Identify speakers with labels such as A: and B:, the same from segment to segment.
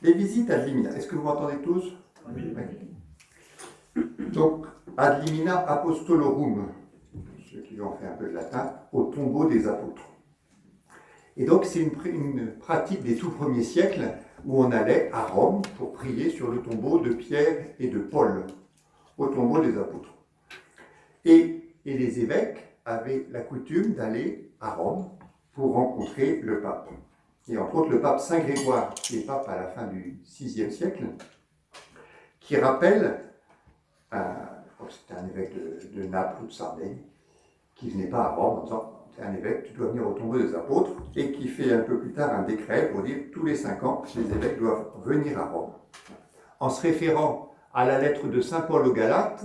A: Les visites ad limina. Est-ce que vous m'entendez tous?
B: Oui.
A: Oui. Donc, ad limina apostolorum, ceux qui ont fait un peu de latin, au tombeau des apôtres. Et donc, c'est une pratique des tout premiers siècles où on allait à Rome pour prier sur le tombeau de Pierre et de Paul, au tombeau des apôtres. Et les évêques avaient la coutume d'aller à Rome pour rencontrer le pape. Et entre autres, le pape Saint Grégoire, qui est pape à la fin du VIe siècle, qui rappelle, c'était un évêque de Naples ou de Sardaigne, qui venait pas à Rome en disant « c'est un évêque, tu dois venir au tombeau des apôtres », et qui fait un peu plus tard un décret pour dire « tous les 5 ans, les évêques doivent venir à Rome », en se référant à la lettre de Saint Paul aux Galates,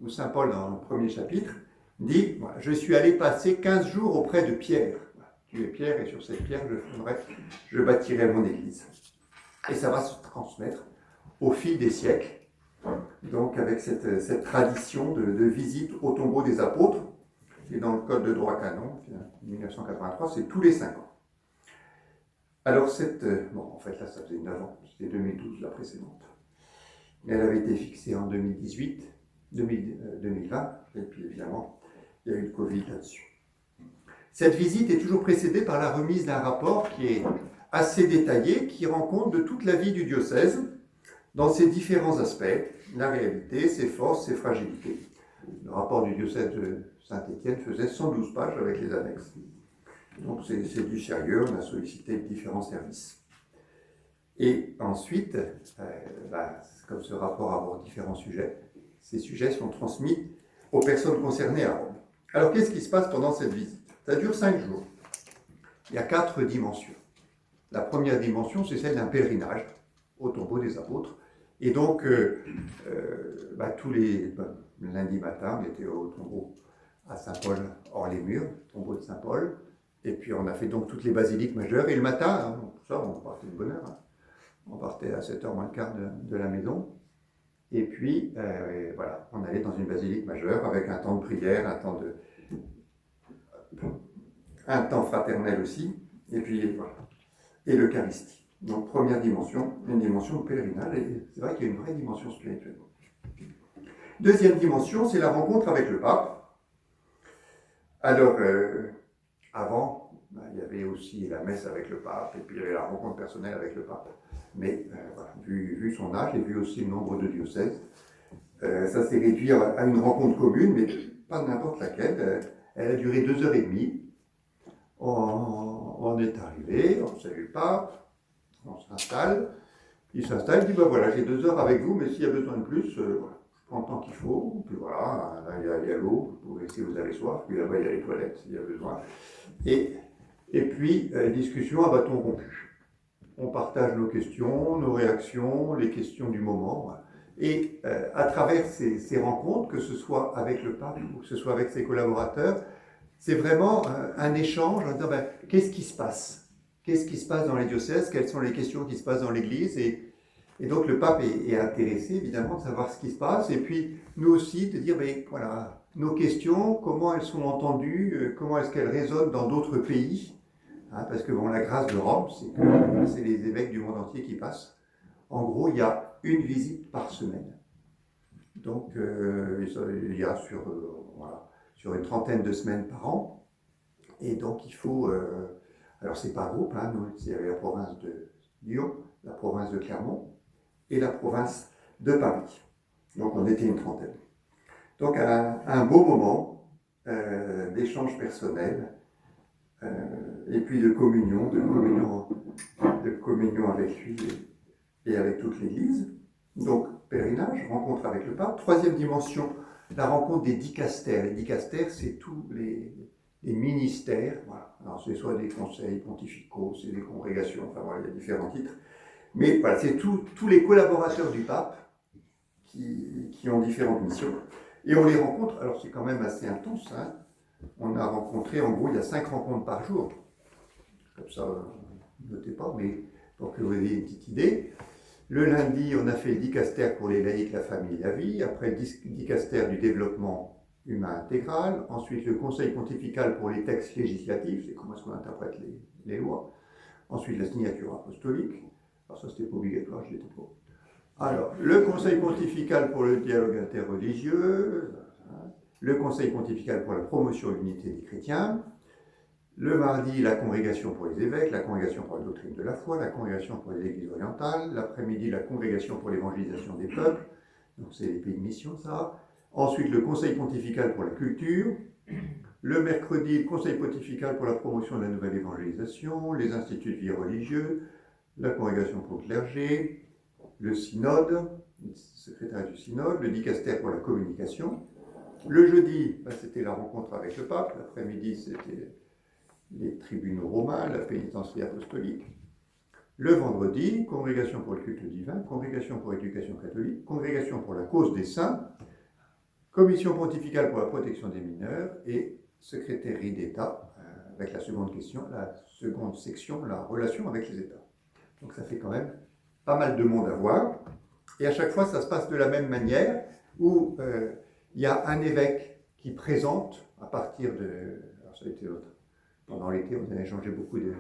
A: où Saint Paul, dans le premier chapitre, dit « je suis allé passer 15 jours auprès de Pierre ». Tu es Pierre, et sur cette pierre, je bâtirai mon église. Et ça va se transmettre au fil des siècles, donc avec cette tradition de visite au tombeau des apôtres. Et dans le Code de droit canon, 1983, c'est tous les 5 ans. Alors en fait là ça faisait 9 ans, c'était 2012 la précédente. Mais elle avait été fixée en 2018, 2020, et puis évidemment, il y a eu le Covid là-dessus. Cette visite est toujours précédée par la remise d'un rapport qui est assez détaillé, qui rend compte de toute la vie du diocèse, dans ses différents aspects, la réalité, ses forces, ses fragilités. Le rapport du diocèse de Saint-Étienne faisait 112 pages avec les annexes. Donc c'est du sérieux, on a sollicité différents services. Et ensuite, comme ce rapport aborde différents sujets, ces sujets sont transmis aux personnes concernées à Rome. Alors qu'est-ce qui se passe pendant cette visite? Ça dure 5 jours. Il y a 4 dimensions. La première dimension, c'est celle d'un pèlerinage au tombeau des apôtres. Et donc, tous les lundi matin, on était au tombeau à Saint-Paul, hors les murs, tombeau de Saint-Paul. Et puis, on a fait donc toutes les basiliques majeures. Et le matin, on partait de bonne heure. On partait à 7h moins le quart de la maison. Et puis, on allait dans une basilique majeure avec un temps de prière, un temps fraternel aussi. Et puis, voilà. Et l'Eucharistie. Donc, première dimension, une dimension de pèlerinage, et c'est vrai qu'il y a une vraie dimension spirituelle. Deuxième dimension, c'est la rencontre avec le pape. Alors, avant, il y avait aussi la messe avec le pape, et puis il y avait la rencontre personnelle avec le pape. Mais, vu son âge, et vu aussi le nombre de diocèses, ça s'est réduit à une rencontre commune, mais pas n'importe laquelle. Elle a duré 2h30. On est arrivé, on salue le pape, on s'installe, il s'installe, il dit j'ai 2 heures avec vous, mais s'il y a besoin de plus, je prends le temps qu'il faut, puis voilà, là il y a l'eau, vous pouvez si vous avez soif, puis là-bas il y a les toilettes s'il y a besoin. Et puis, discussion à bâton rompu. On partage nos questions, nos réactions, les questions du moment. Et à travers ces rencontres, que ce soit avec le pape ou que ce soit avec ses collaborateurs, c'est vraiment un échange en disant qu'est-ce qui se passe? Qu'est-ce qui se passe dans les diocèses? Quelles sont les questions qui se passent dans l'Église? Et donc le pape est intéressé évidemment de savoir ce qui se passe. Et puis nous aussi de dire nos questions, comment elles sont entendues, comment est-ce qu'elles résonnent dans d'autres pays, parce que la grâce de Rome, c'est que c'est les évêques du monde entier qui passent. En gros, il y a une visite par semaine. Donc il y a sur une trentaine de semaines par an. Et donc il faut... alors c'est par groupe, nous, il y avait la province de Lyon, la province de Clermont et la province de Paris. Donc on était une trentaine. Donc un beau moment d'échange personnel et puis de communion avec lui et avec toute l'Église. Donc pèlerinage, rencontre avec le pape. Troisième dimension, la rencontre des dicastères. Les dicastères, c'est tous les ministères. Voilà. Alors c'est soit des conseils pontificaux, c'est des congrégations, il y a différents titres. Mais c'est tous les collaborateurs du pape qui ont différentes missions. Et on les rencontre, alors c'est quand même assez intense. On a rencontré, en gros, il y a 5 rencontres par jour. Comme ça, notez pas, mais pour que vous ayez une petite idée. Le lundi, on a fait le dicastère pour les laïcs, la famille et la vie. Après, le dicastère du développement humain intégral. Ensuite, le conseil pontifical pour les textes législatifs, c'est comment est-ce qu'on interprète les lois. Ensuite, la signature apostolique. Alors ça, c'était pas obligatoire, je l'étais pas. Alors, le Conseil pontifical pour le dialogue interreligieux, le Conseil pontifical pour la promotion de l'unité des chrétiens, le mardi, la congrégation pour les évêques, la congrégation pour la doctrine de la foi, la congrégation pour les églises orientales, l'après-midi, la congrégation pour l'évangélisation des peuples, donc c'est les pays de mission, ça. Ensuite, le Conseil pontifical pour la culture, le mercredi, le Conseil pontifical pour la promotion de la nouvelle évangélisation, les instituts de vie religieux, la congrégation pour le clergé, le synode, le secrétaire du synode, le dicastère pour la communication. Le jeudi, c'était la rencontre avec le pape, l'après-midi, c'était les tribunaux romains, la pénitencerie apostolique. Le vendredi, congrégation pour le culte divin, congrégation pour l'éducation catholique, congrégation pour la cause des saints, commission pontificale pour la protection des mineurs et secrétairie d'État, avec la seconde section, la relation avec les États. Donc ça fait quand même pas mal de monde à voir. Et à chaque fois, ça se passe de la même manière, où il y a un évêque qui présente, à partir de... Alors ça a été pendant l'été, on a échangé beaucoup de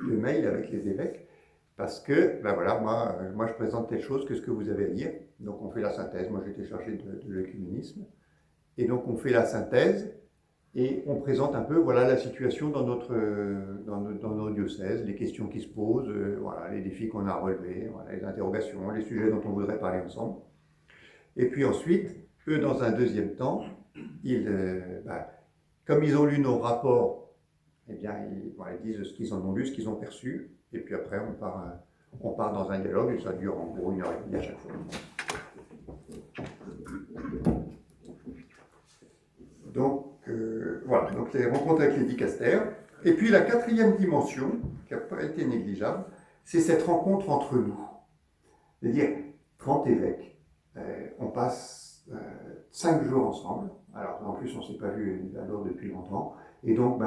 A: mails avec les évêques, parce que, ben voilà, moi je présente telle chose, qu'est-ce que vous avez à dire? Donc on fait la synthèse, moi j'étais chargé de l'œcuménisme, et donc on fait la synthèse, et on présente un peu, voilà, la situation dans nos diocèses, les questions qui se posent, voilà, les défis qu'on a relevés, voilà, les interrogations, les sujets dont on voudrait parler ensemble. Et puis ensuite, eux, dans un deuxième temps, comme ils ont lu nos rapports, eh bien, ils disent ce qu'ils en ont lu, ce qu'ils ont perçu, et puis après, on part dans un dialogue, et ça dure en gros 1h30 à chaque fois. Donc, voilà, donc les rencontres avec les dicastères. Et puis la quatrième dimension, qui n'a pas été négligeable, c'est cette rencontre entre nous. C'est-à-dire, 30 évêques, on passe 5 jours ensemble. Alors, en plus, on ne s'est pas vu alors depuis longtemps. Et donc,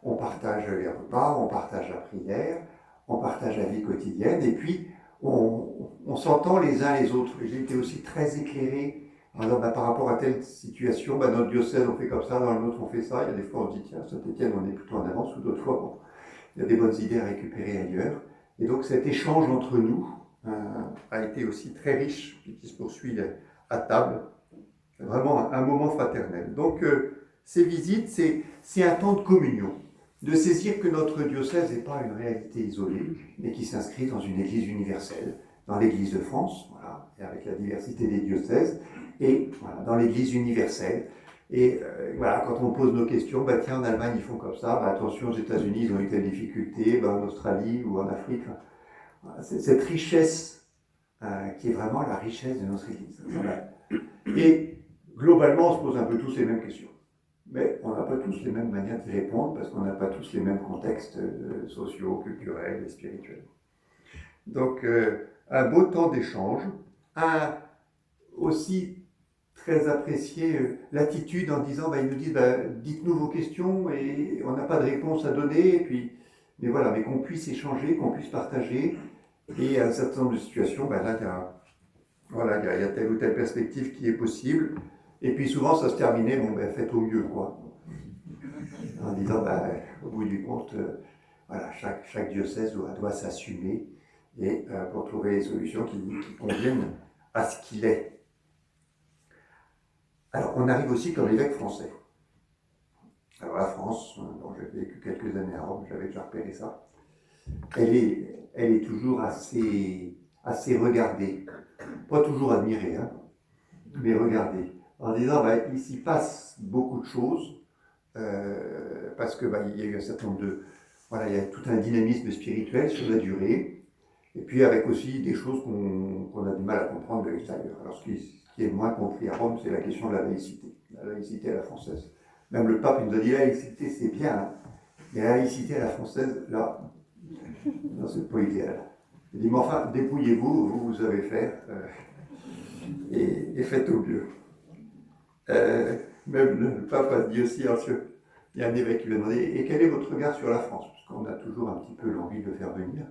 A: on partage les repas, on partage la prière, on partage la vie quotidienne, et puis on s'entend les uns les autres. J'ai été aussi très éclairé. Alors, par rapport à telle situation, dans notre diocèse on fait comme ça, dans le nôtre on fait ça. Il y a des fois on se dit, tiens, Saint-Étienne on est plutôt en avance, ou d'autres fois, bon, il y a des bonnes idées à récupérer ailleurs. Et donc cet échange entre nous a été aussi très riche, et qui se poursuit à table. Vraiment un moment fraternel. Donc ces visites, c'est un temps de communion, de saisir que notre diocèse n'est pas une réalité isolée, mais qui s'inscrit dans une église universelle, dans l'église de France, voilà, et avec la diversité des diocèses, et voilà, dans l'église universelle. Et voilà, quand on pose nos questions, tiens, en Allemagne ils font comme ça, attention, aux États-Unis ils ont eu telle difficulté, en Australie ou en Afrique. Voilà, c'est cette richesse qui est vraiment la richesse de notre église. Voilà. Et globalement, on se pose un peu tous les mêmes questions. Mais on n'a pas tous les mêmes manières d'y répondre parce qu'on n'a pas tous les mêmes contextes sociaux, culturels et spirituels. Donc, un beau temps d'échange. Aussi très apprécié l'attitude en disant, ils nous disent, dites-nous vos questions et on n'a pas de réponse à donner. Et puis, mais voilà, mais qu'on puisse échanger, qu'on puisse partager. Et à un certain nombre de situations, là, il y a telle ou telle perspective qui est possible. Et puis souvent, ça se terminait, faites au mieux, quoi. En disant, au bout du compte, voilà, chaque diocèse doit s'assumer et pour trouver des solutions qui conviennent à ce qu'il est. Alors, on arrive aussi comme évêque français. Alors, la France, dont j'ai vécu quelques années à Rome, j'avais déjà repéré ça, elle est toujours assez regardée. Pas toujours admirée, hein, mais regardée. En disant, il s'y passe beaucoup de choses, parce que il y a eu un certain nombre il y a tout un dynamisme spirituel sur la durée, et puis avec aussi des choses qu'on a du mal à comprendre de l'extérieur. Alors ce qui est moins compris à Rome, c'est la question de la laïcité à la française. Même le pape nous a dit, la laïcité c'est bien, hein, mais la laïcité à la française, là, non, c'est pas idéal. Il dit, mais enfin, dépouillez-vous, vous savez faire, et faites au mieux. Même le pape a dit aussi, il y a un évêque qui lui a demandé, et quel est votre regard sur la France? Parce qu'on a toujours un petit peu l'envie de le faire venir,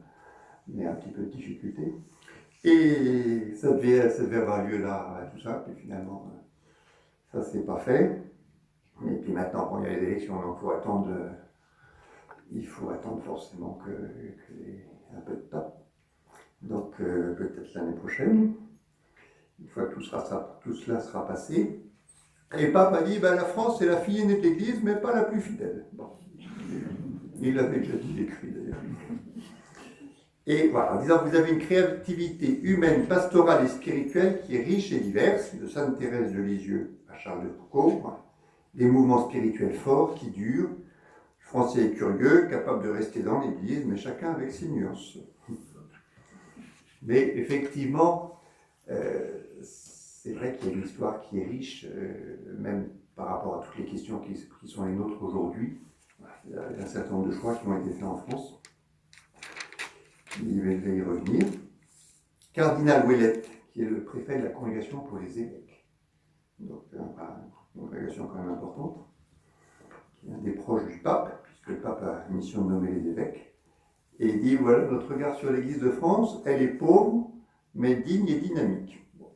A: mais un petit peu de difficulté. Et ça devait avoir lieu là, tout ça, puis finalement, ça s'est pas fait. Et puis maintenant, il y a les élections, donc il faut attendre forcément qu'il y ait un peu de temps. donc peut-être l'année prochaine, une fois que tout cela sera passé. Et le pape a dit, la France c'est la fille aînée de l'Église, mais pas la plus fidèle. Bon. Il l'avait déjà dit, écrit d'ailleurs. Et voilà, en disant que vous avez une créativité humaine, pastorale et spirituelle qui est riche et diverse, de Sainte Thérèse de Lisieux à Charles de Foucault, voilà. Des mouvements spirituels forts qui durent, français et curieux, capables de rester dans l'Église, mais chacun avec ses nuances. Mais effectivement, c'est vrai qu'il y a une histoire qui est riche, même par rapport à toutes les questions qui sont les nôtres aujourd'hui. Il y a un certain nombre de choix qui ont été faits en France. Il va y revenir. Cardinal Ouellette, qui est le préfet de la congrégation pour les évêques. Donc, une congrégation quand même importante, qui est un des proches du pape, puisque le pape a mission de nommer les évêques. Et il dit, voilà, notre regard sur l'Église de France, elle est pauvre, mais digne et dynamique. Bon.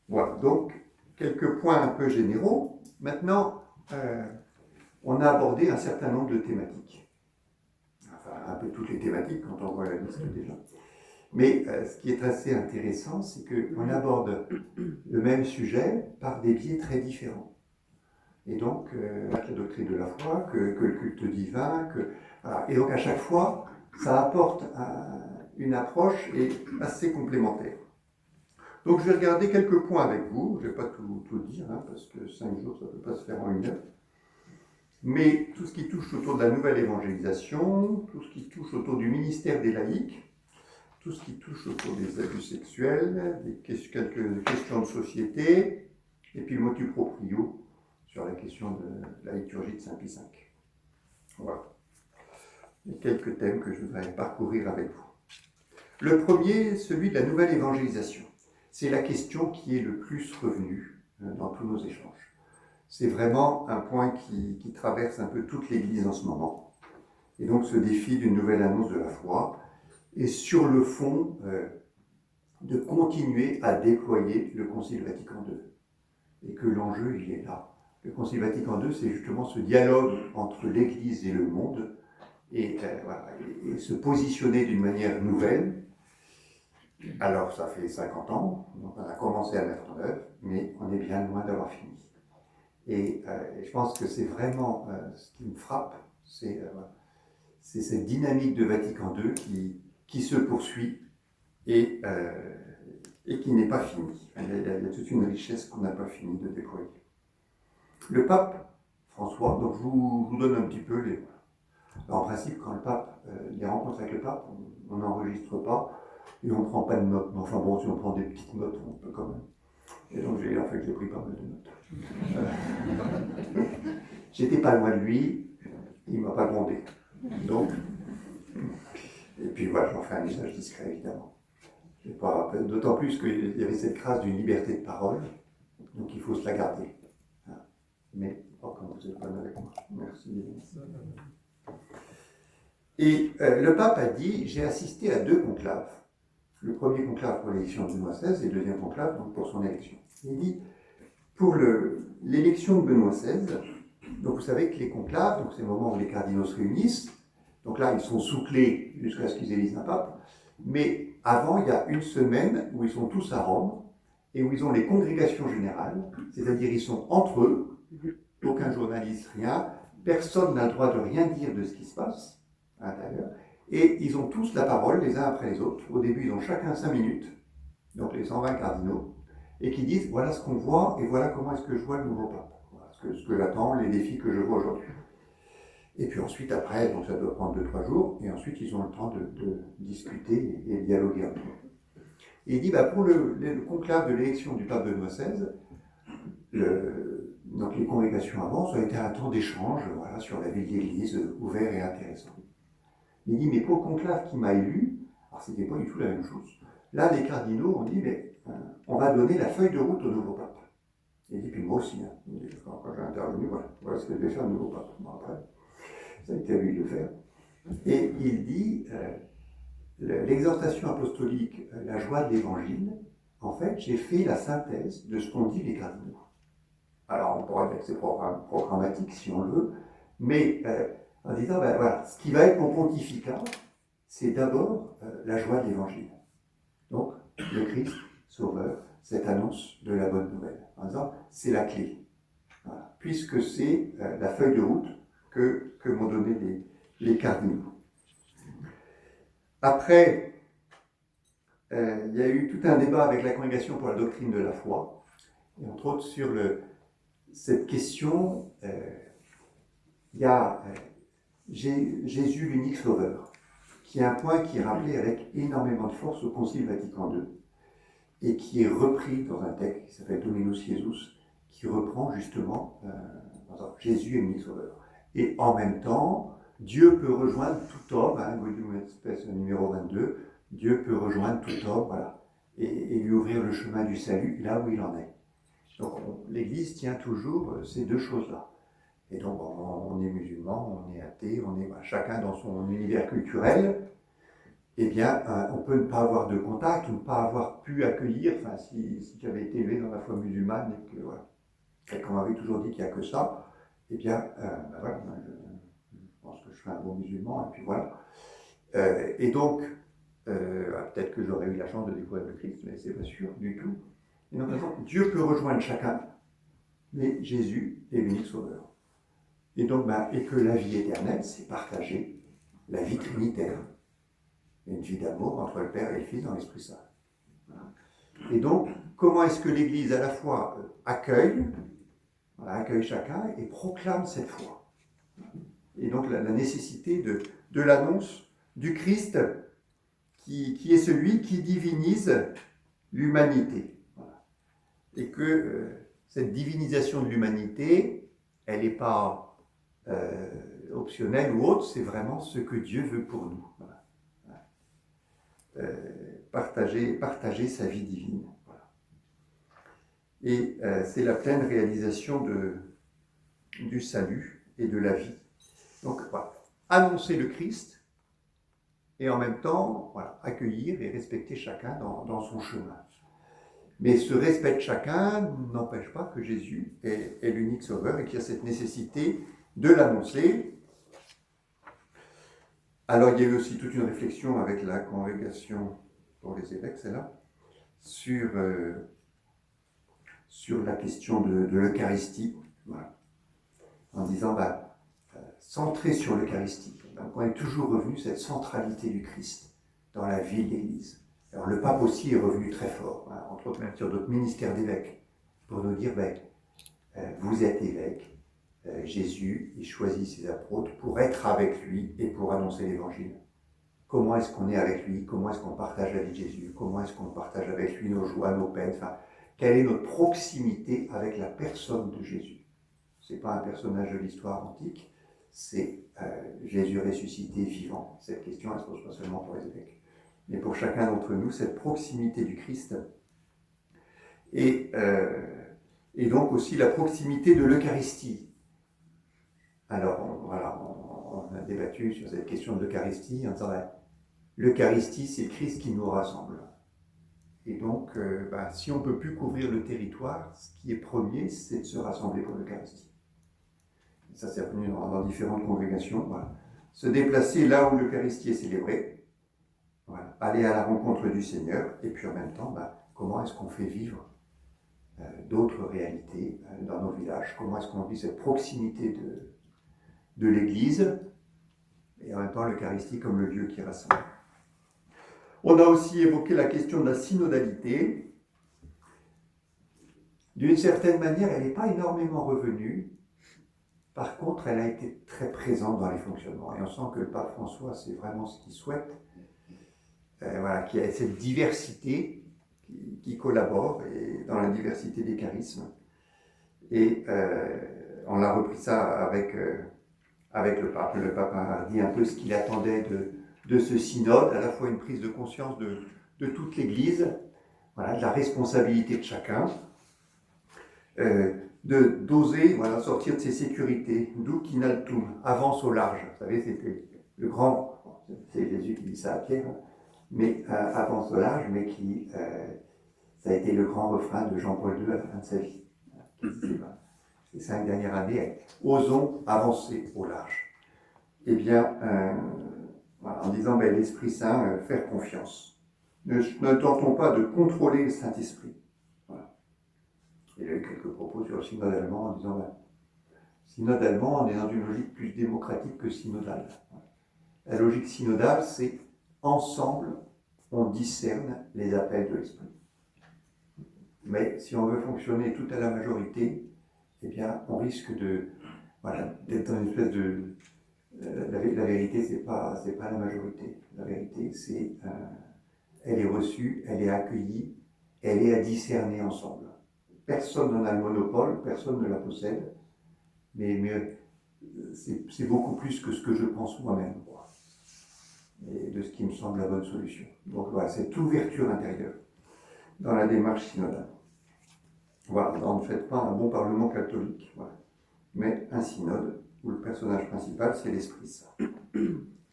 A: Voilà, donc, quelques points un peu généraux. Maintenant, on a abordé un certain nombre de thématiques. Enfin, un peu toutes les thématiques quand on voit la liste déjà. Mais ce qui est assez intéressant, c'est qu'on aborde le même sujet par des biais très différents. Et donc, la doctrine de la foi, que le culte divin, voilà. Et donc à chaque fois, ça apporte une approche assez complémentaire. Donc je vais regarder quelques points avec vous, je ne vais pas tout dire, parce que 5 jours, ça ne peut pas se faire en 1 heure. Mais tout ce qui touche autour de la nouvelle évangélisation, tout ce qui touche autour du ministère des laïcs, tout ce qui touche autour des abus sexuels, quelques questions de société, et puis le motu proprio sur la question de la liturgie de Saint Pie V. Voilà. Il y a quelques thèmes que je voudrais parcourir avec vous. Le premier, celui de la nouvelle évangélisation. C'est la question qui est le plus revenue dans tous nos échanges. C'est vraiment un point qui traverse un peu toute l'Église en ce moment. Et donc ce défi d'une nouvelle annonce de la foi, et sur le fond, de continuer à déployer le Concile Vatican II. Et que l'enjeu, il est là. Le Concile Vatican II, c'est justement ce dialogue entre l'Église et le monde, et se positionner d'une manière nouvelle. Alors, ça fait 50 ans, donc on a commencé à mettre en œuvre, mais on est bien loin d'avoir fini. Et je pense que c'est vraiment ce qui me frappe, c'est cette dynamique de Vatican II qui se poursuit et qui n'est pas finie. Il y a toute une richesse qu'on n'a pas fini de déployer. Le pape François, donc je vous donne un petit peu les... Alors, en principe, quand le pape, les rencontres avec le pape, on n'enregistre pas et on ne prend pas de notes. Mais enfin bon, si on prend des petites notes, on peut quand même. Et donc j'ai pris pas mal de notes. J'étais pas loin de lui, il ne m'a pas grondé. Donc, et puis voilà, j'en fais un usage discret évidemment. D'autant plus qu'il y avait cette grâce d'une liberté de parole, donc il faut se la garder. Mais, comme vous êtes bonne avec moi, merci. Et le pape a dit, j'ai assisté à 2 conclaves. Le premier conclave pour l'élection de Benoît XVI et le deuxième conclave donc, pour son élection. Il dit, pour l'élection de Benoît XVI, donc vous savez que les conclaves, donc c'est le moment où les cardinaux se réunissent, donc là ils sont sous clé jusqu'à ce qu'ils élisent un pape, mais avant il y a une semaine où ils sont tous à Rome et où ils ont les congrégations générales, c'est-à-dire ils sont entre eux, aucun journaliste, rien, personne n'a le droit de rien dire de ce qui se passe à l'intérieur, et ils ont tous la parole les uns après les autres. Au début ils ont chacun 5 minutes, donc les 120 cardinaux, et qui disent voilà ce qu'on voit et voilà comment est-ce que je vois le nouveau pape. Voilà ce que j'attends, les défis que je vois aujourd'hui. Et puis ensuite, après, donc ça doit prendre 2-3 jours, et ensuite ils ont le temps de discuter et dialoguer entre eux. Et il dit pour le conclave de l'élection du pape Benoît XVI, donc les congrégations avant, ça a été un temps d'échange sur la vie de l'Église, ouvert et intéressant. Il dit mais pour le conclave qui m'a élu, alors c'était pas du tout la même chose. Là, les cardinaux ont dit mais on va donner la feuille de route au nouveau pape. Il dit, puis moi aussi, quand j'ai intervenu, voilà ce que devait faire le nouveau pape. Bon, après, ça a été à lui de le faire. Et il dit, l'exhortation apostolique, la joie de l'évangile, en fait, j'ai fait la synthèse de ce qu'ont dit les cardinaux. Alors, on pourrait dire que c'est programmatique, si on le veut, mais en disant, voilà, ce qui va être mon pontificat, c'est d'abord la joie de l'Évangile. Donc, le Christ, Sauveur, cette annonce de la bonne nouvelle. Par exemple, c'est la clé. Voilà. Puisque c'est la feuille de route que m'ont donné les cardinaux. Après, il y a eu tout un débat avec la Congrégation pour la doctrine de la foi, et entre autres sur cette question, il y a Jésus l'unique sauveur, qui est un point qui est rappelé avec énormément de force au Concile Vatican II, et qui est repris dans un texte qui s'appelle Dominus Jesus, qui reprend justement Jésus est l'unique sauveur. Et en même temps, Dieu peut rejoindre tout homme, Gaudium et Spes numéro 22, Dieu peut rejoindre tout homme, voilà, et lui ouvrir le chemin du salut là où il en est. Donc l'Église tient toujours ces deux choses-là. Et donc on est musulman, on est athée, on est chacun dans son univers culturel. Eh bien, on peut ne pas avoir de contact, ou ne pas avoir pu accueillir, enfin, si tu avais été élevé dans la foi musulmane et que, voilà, et qu'on m'avait toujours dit qu'il n'y a que ça, eh bien, voilà, je pense que je suis un bon musulman, et puis voilà. Et donc, peut-être que j'aurais eu la chance de découvrir le Christ, mais c'est pas sûr du tout. Et donc, Dieu peut rejoindre chacun, mais Jésus est l'unique sauveur. Et donc, et que la vie éternelle, c'est partager la vie trinitaire. Une vie d'amour entre le Père et le Fils dans l'Esprit Saint. Et donc, comment est-ce que l'Église à la fois accueille chacun et proclame cette foi? Et donc la nécessité de l'annonce du Christ qui est celui qui divinise l'humanité. Voilà. Et que cette divinisation de l'humanité, elle n'est pas optionnelle ou autre, c'est vraiment ce que Dieu veut pour nous. Voilà. Partager sa vie divine. Voilà. Et c'est la pleine réalisation du salut et de la vie. Donc, voilà, annoncer le Christ et en même temps accueillir et respecter chacun dans son chemin. Mais ce respect de chacun n'empêche pas que Jésus est l'unique sauveur et qu'il y a cette nécessité de l'annoncer. Alors, il y a eu aussi toute une réflexion avec la congrégation pour les évêques, c'est là, sur la question de l'Eucharistie, voilà. En disant, centré sur l'Eucharistie. Donc, on est toujours revenu cette centralité du Christ dans la vie de l'Église. Alors, le pape aussi est revenu très fort, entre autres, même sur d'autres ministères d'évêques, pour nous dire, vous êtes évêque, Jésus, il choisit ses apôtres pour être avec lui et pour annoncer l'Évangile. Comment est-ce qu'on est avec lui? Comment est-ce qu'on partage la vie de Jésus? Comment est-ce qu'on partage avec lui nos joies, nos peines? Enfin, quelle est notre proximité avec la personne de Jésus? Ce n'est pas un personnage de l'histoire antique, c'est Jésus ressuscité, vivant. Cette question, elle ne se pose pas seulement pour les évêques, mais pour chacun d'entre nous, cette proximité du Christ. Et donc aussi la proximité de l'Eucharistie. Alors, on a débattu sur cette question de l'Eucharistie en disant l'Eucharistie, c'est Christ qui nous rassemble. Et donc, si on ne peut plus couvrir le territoire, ce qui est premier, c'est de se rassembler pour l'Eucharistie. Et ça, c'est revenu dans différentes congrégations. Voilà. Se déplacer là où l'Eucharistie est célébrée, voilà. Aller à la rencontre du Seigneur, et puis en même temps, comment est-ce qu'on fait vivre d'autres réalités dans nos villages? Comment est-ce qu'on vit cette proximité de l'Église, et en même temps l'Eucharistie comme le lieu qui rassemble. On a aussi évoqué la question de la synodalité. D'une certaine manière, elle n'est pas énormément revenue. Par contre, elle a été très présente dans les fonctionnements. Et on sent que le pape François, c'est vraiment ce qu'il souhaite. Qu'il y ait cette diversité qui collabore et dans la diversité des charismes. Et on a repris ça avec le pape. Le pape a dit un peu ce qu'il attendait de ce synode, à la fois une prise de conscience de toute l'Église, de la responsabilité de chacun, d'oser sortir de ses sécurités, duc in altum, avance au large. Vous savez, c'était le grand, c'est Jésus qui dit ça à Pierre, mais avance au large, mais ça a été le grand refrain de Jean-Paul II à la fin de sa vie. Les 5 dernières années, osons avancer au large. Eh bien, Voilà, en disant l'Esprit Saint, faire confiance. Ne tentons pas de contrôler le Saint-Esprit. Voilà. Il y a eu quelques propos sur le synode allemand en disant synode allemand, on est dans une logique plus démocratique que synodale. La logique synodale, c'est ensemble, on discerne les appels de l'Esprit. Mais si on veut fonctionner tout à la majorité, eh bien, on risque d'être dans une espèce de... La vérité, c'est pas la majorité. La vérité, elle est reçue, elle est accueillie, elle est à discerner ensemble. Personne n'en a le monopole, personne ne la possède, mais c'est beaucoup plus que ce que je pense moi-même, et de ce qui me semble la bonne solution. Donc voilà, cette ouverture intérieure dans la démarche synodale. Voilà, on ne fait pas un bon parlement catholique, voilà, mais un synode où le personnage principal, c'est l'Esprit Saint,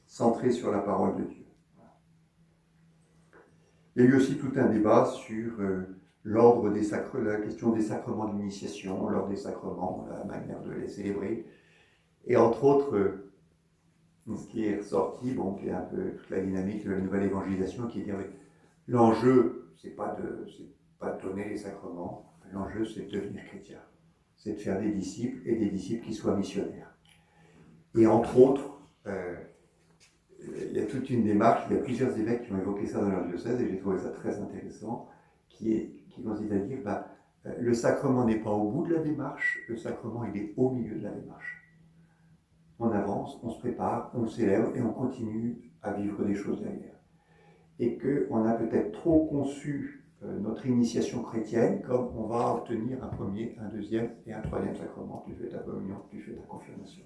A: centré sur la parole de Dieu. Voilà. Il y a eu aussi tout un débat sur l'ordre des sacrements, la question des sacrements de l'initiation, l'ordre des sacrements, la manière de les célébrer, et entre autres, ce qui est ressorti, qui est un peu toute la dynamique de la nouvelle évangélisation, qui est dire l'enjeu, c'est pas de donner les sacrements, l'enjeu c'est de devenir chrétien, c'est de faire des disciples et des disciples qui soient missionnaires. Et entre autres, il y a toute une démarche, il y a plusieurs évêques qui ont évoqué ça dans leur diocèse, et j'ai trouvé ça très intéressant, qui consiste à dire, le sacrement n'est pas au bout de la démarche, le sacrement il est au milieu de la démarche. On avance, on se prépare, on célèbre et on continue à vivre des choses derrière. Et qu'on a peut-être trop conçu notre initiation chrétienne comme on va obtenir un premier, un deuxième et un troisième sacrement. Tu fais ta communion, tu fais ta confirmation.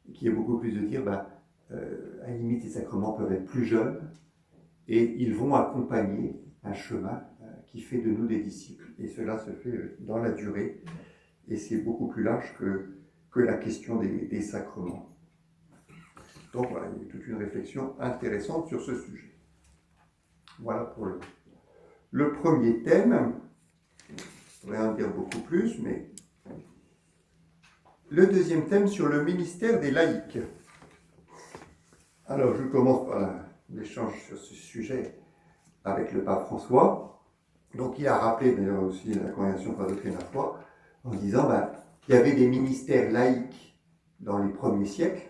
A: Et qui est beaucoup plus de dire, à la limite, les sacrements peuvent être plus jeunes et ils vont accompagner un chemin qui fait de nous des disciples. Et cela se fait dans la durée et c'est beaucoup plus large que la question des sacrements. Donc voilà, il y a eu toute une réflexion intéressante sur ce sujet. Voilà pour le premier thème. Je pourrais en dire beaucoup plus, mais le deuxième thème sur le ministère des laïcs. Alors je commence par l'échange sur ce sujet avec le pape François. Donc il a rappelé d'ailleurs aussi la Congrégation pour la doctrine de la foi en disant il y avait des ministères laïcs dans les premiers siècles,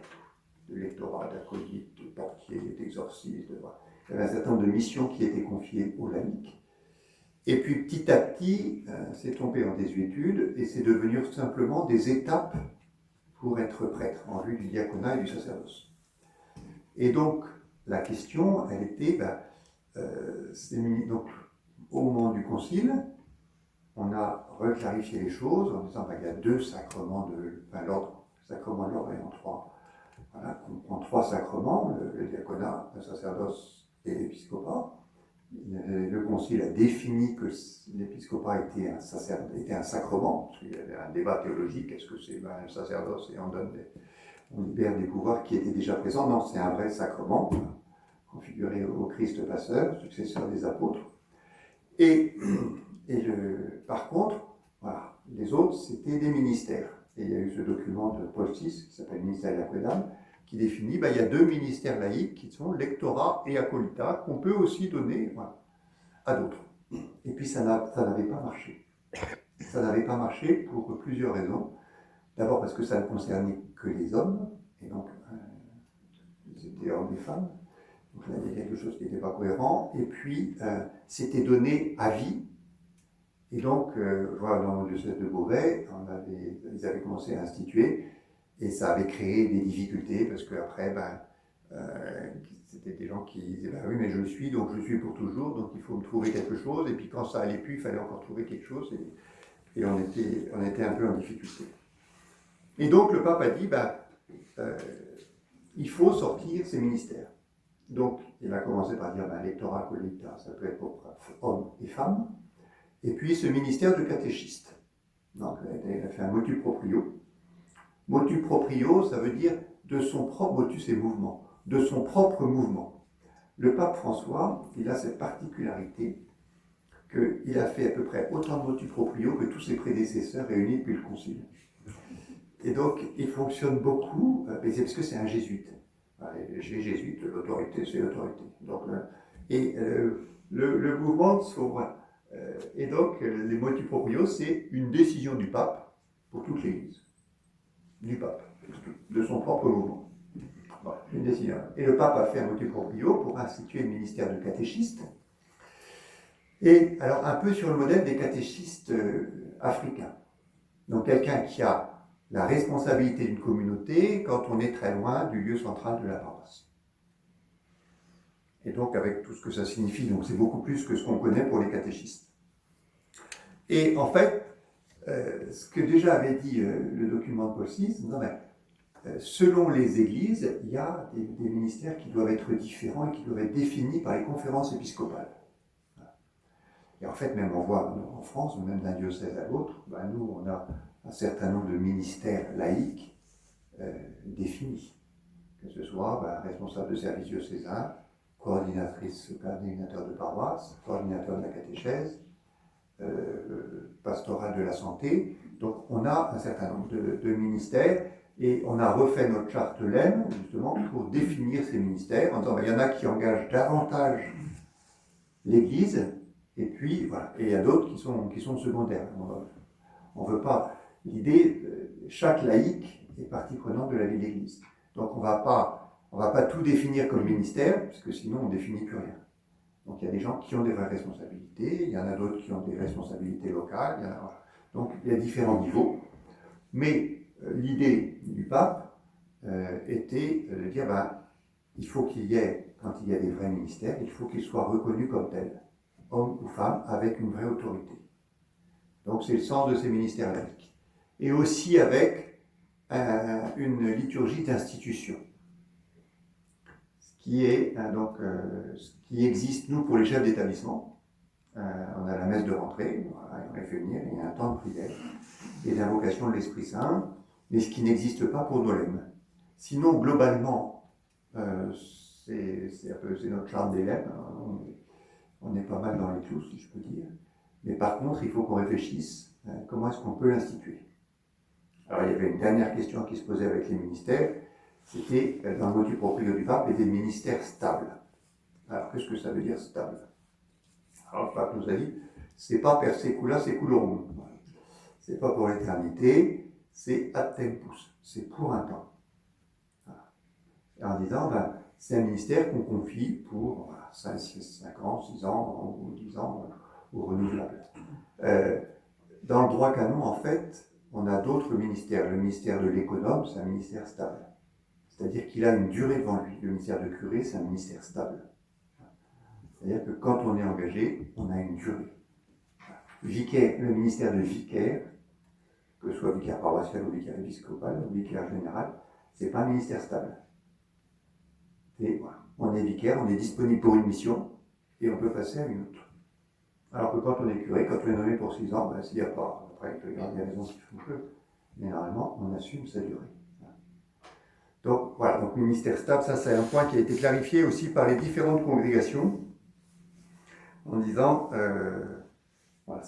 A: de lectorat, d'acolyte, de portier, d'exorciste, il y avait un certain nombre de missions qui étaient confiées aux laïcs. Et puis petit à petit, c'est tombé en désuétude et c'est devenu simplement des étapes pour être prêtre en vue du diaconat et du sacerdoce. Et donc la question, elle était, donc, au moment du concile, on a reclarifié les choses en disant qu'il y a deux sacrements l'ordre, le sacrement de l'ordre est en trois. Voilà, on prend trois sacrements, le diaconat, le sacerdoce et l'épiscopat. Le concile a défini que l'épiscopat était un sacrement, parce qu'il y avait un débat théologique, est-ce que c'est un sacerdoce et on libère des pouvoirs qui étaient déjà présents? Non, c'est un vrai sacrement, configuré au Christ passeur, successeur des apôtres. Par contre, voilà, les autres, c'était des ministères. Et il y a eu ce document de Paul VI, qui s'appelle le ministère de la Prédame, qui définit, il y a deux ministères laïques qui sont lectorat et acolytat, qu'on peut aussi donner à d'autres. Et puis ça n'avait pas marché. Ça n'avait pas marché pour plusieurs raisons. D'abord parce que ça ne concernait que les hommes, et donc c'était hommes et femmes. Donc là, il y a quelque chose qui n'était pas cohérent. Et puis, c'était donné à vie. Et donc, voilà, dans le diocèse de Beauvais, ils avaient commencé à instituer, et ça avait créé des difficultés, parce qu'après, c'était des gens qui disaient, oui, mais je le suis, donc je suis pour toujours, donc il faut me trouver quelque chose. Et puis quand ça allait plus, il fallait encore trouver quelque chose, et on était un peu en difficulté. Et donc, le pape a dit, il faut sortir ces ministères. Donc, il a commencé par dire, lectorat, acolytat, ça peut être pour hommes et femmes. Et puis, ce ministère de catéchiste. Donc, il a fait un motu proprio. Motu proprio, ça veut dire de son propre, motus et mouvement, de son propre mouvement. Le pape François, il a cette particularité qu'il a fait à peu près autant de motu proprio que tous ses prédécesseurs réunis depuis le concile. Et donc, il fonctionne beaucoup, c'est parce que c'est un jésuite. chez les jésuites, l'autorité, c'est l'autorité. Donc, le mouvement s'ouvre. Et donc, les motu proprio, c'est une décision du pape pour toute l'Église. Du pape, de son propre mouvement. Voilà, une décision. Et le pape a fait un motu proprio pour instituer le ministère de catéchiste. Et alors, un peu sur le modèle des catéchistes africains. Donc, quelqu'un qui a la responsabilité d'une communauté quand on est très loin du lieu central de la paroisse. Et donc, avec tout ce que ça signifie, donc c'est beaucoup plus que ce qu'on connaît pour les catéchistes. Et en fait, ce que déjà avait dit le document de Paul VI, selon les églises, il y a des ministères qui doivent être différents et qui doivent être définis par les conférences épiscopales. Et en fait, même on voit en France, même d'un diocèse à l'autre, nous, on a un certain nombre de ministères laïques définis. Que ce soit responsable de service diocésain, coordinateur de paroisse, coordinateur de la catéchèse, pastoral de la santé. Donc on a un certain nombre de ministères et on a refait notre charte LEM justement pour définir ces ministères en disant il y en a qui engagent davantage l'Église et puis voilà, et il y a d'autres qui sont secondaires. On veut pas. L'idée, chaque laïc est partie prenante de la vie de l'Église. Donc on va pas tout définir comme ministère, parce que sinon on ne définit plus rien. Donc il y a des gens qui ont des vraies responsabilités, il y en a d'autres qui ont des responsabilités locales, voilà. Donc il y a différents niveaux. Mais l'idée du pape était de dire, il faut qu'il y ait, quand il y a des vrais ministères, il faut qu'ils soient reconnus comme tels, hommes ou femmes, avec une vraie autorité. Donc c'est le sens de ces ministères laïques. Et aussi avec une liturgie d'institution. Qui est ce qui existe, nous, pour les chefs d'établissement. On a la messe de rentrée, voilà, on les fait venir, il y a un temps de prière et d'invocation de l'Esprit Saint, mais ce qui n'existe pas pour nos lemmes. Sinon, globalement, c'est notre charme des lemmes, on est pas mal dans les clous, si je peux dire. Mais par contre, il faut qu'on réfléchisse comment est-ce qu'on peut l'instituer. Alors, il y avait une dernière question qui se posait avec les ministères. C'était, dans le motu proprio du pape, était ministère stable. Alors, qu'est-ce que ça veut dire stable? Alors, le pape nous a dit, c'est pas per secula seculorum. C'est pas pour l'éternité, c'est ad tempus. C'est pour un temps. Voilà. Et en disant, c'est un ministère qu'on confie pour 5 ans, 6 ans, ou 10 ans, ou renouvelable. Dans le droit canon, en fait, on a d'autres ministères. Le ministère de l'économe, c'est un ministère stable. C'est-à-dire qu'il a une durée devant lui. Le ministère de curé, c'est un ministère stable. C'est-à-dire que quand on est engagé, on a une durée. Vicaire, le ministère de vicaire, que ce soit vicaire paroissial ou vicaire épiscopal ou vicaire général, c'est pas un ministère stable. Et voilà, on est vicaire, on est disponible pour une mission et on peut passer à une autre. Alors que quand on est curé, quand on est nommé pour 6 ans, s'il n'y a pas, après il peut y avoir des raisons qui font que, mais normalement on assume sa durée. Donc voilà, donc ministère stable, ça c'est un point qui a été clarifié aussi par les différentes congrégations en disant voilà,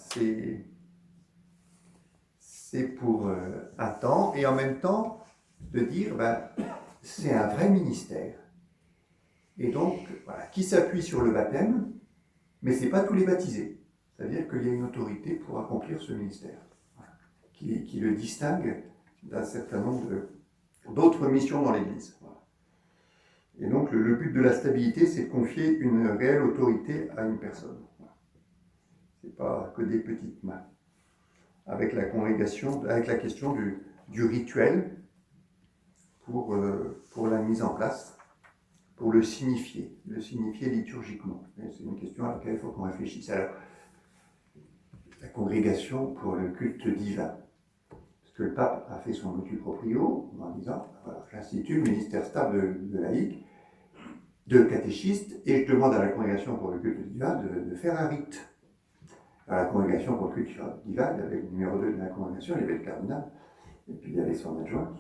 A: c'est pour un temps et en même temps de dire c'est un vrai ministère et donc voilà, qui s'appuie sur le baptême, mais c'est pas tous les baptisés, c'est-à-dire qu'il y a une autorité pour accomplir ce ministère voilà, qui le distingue d'un certain nombre d'autres missions dans l'Église. Voilà. Et donc le but de la stabilité, c'est de confier une réelle autorité à une personne. Voilà. Ce n'est pas que des petites mains. Avec la congrégation, avec la question du rituel pour la mise en place, pour le signifier liturgiquement. Et c'est une question à laquelle il faut qu'on réfléchisse. Alors, la congrégation pour le culte divin. Que le pape a fait son motu proprio en disant voilà, j'institue le ministère stable de laïcs, de catéchistes, et je demande à la congrégation pour le culte divin de faire un rite. À la congrégation pour le culte divin, il y avait le numéro 2 de la congrégation, il y avait le cardinal, et puis il y avait son adjoint.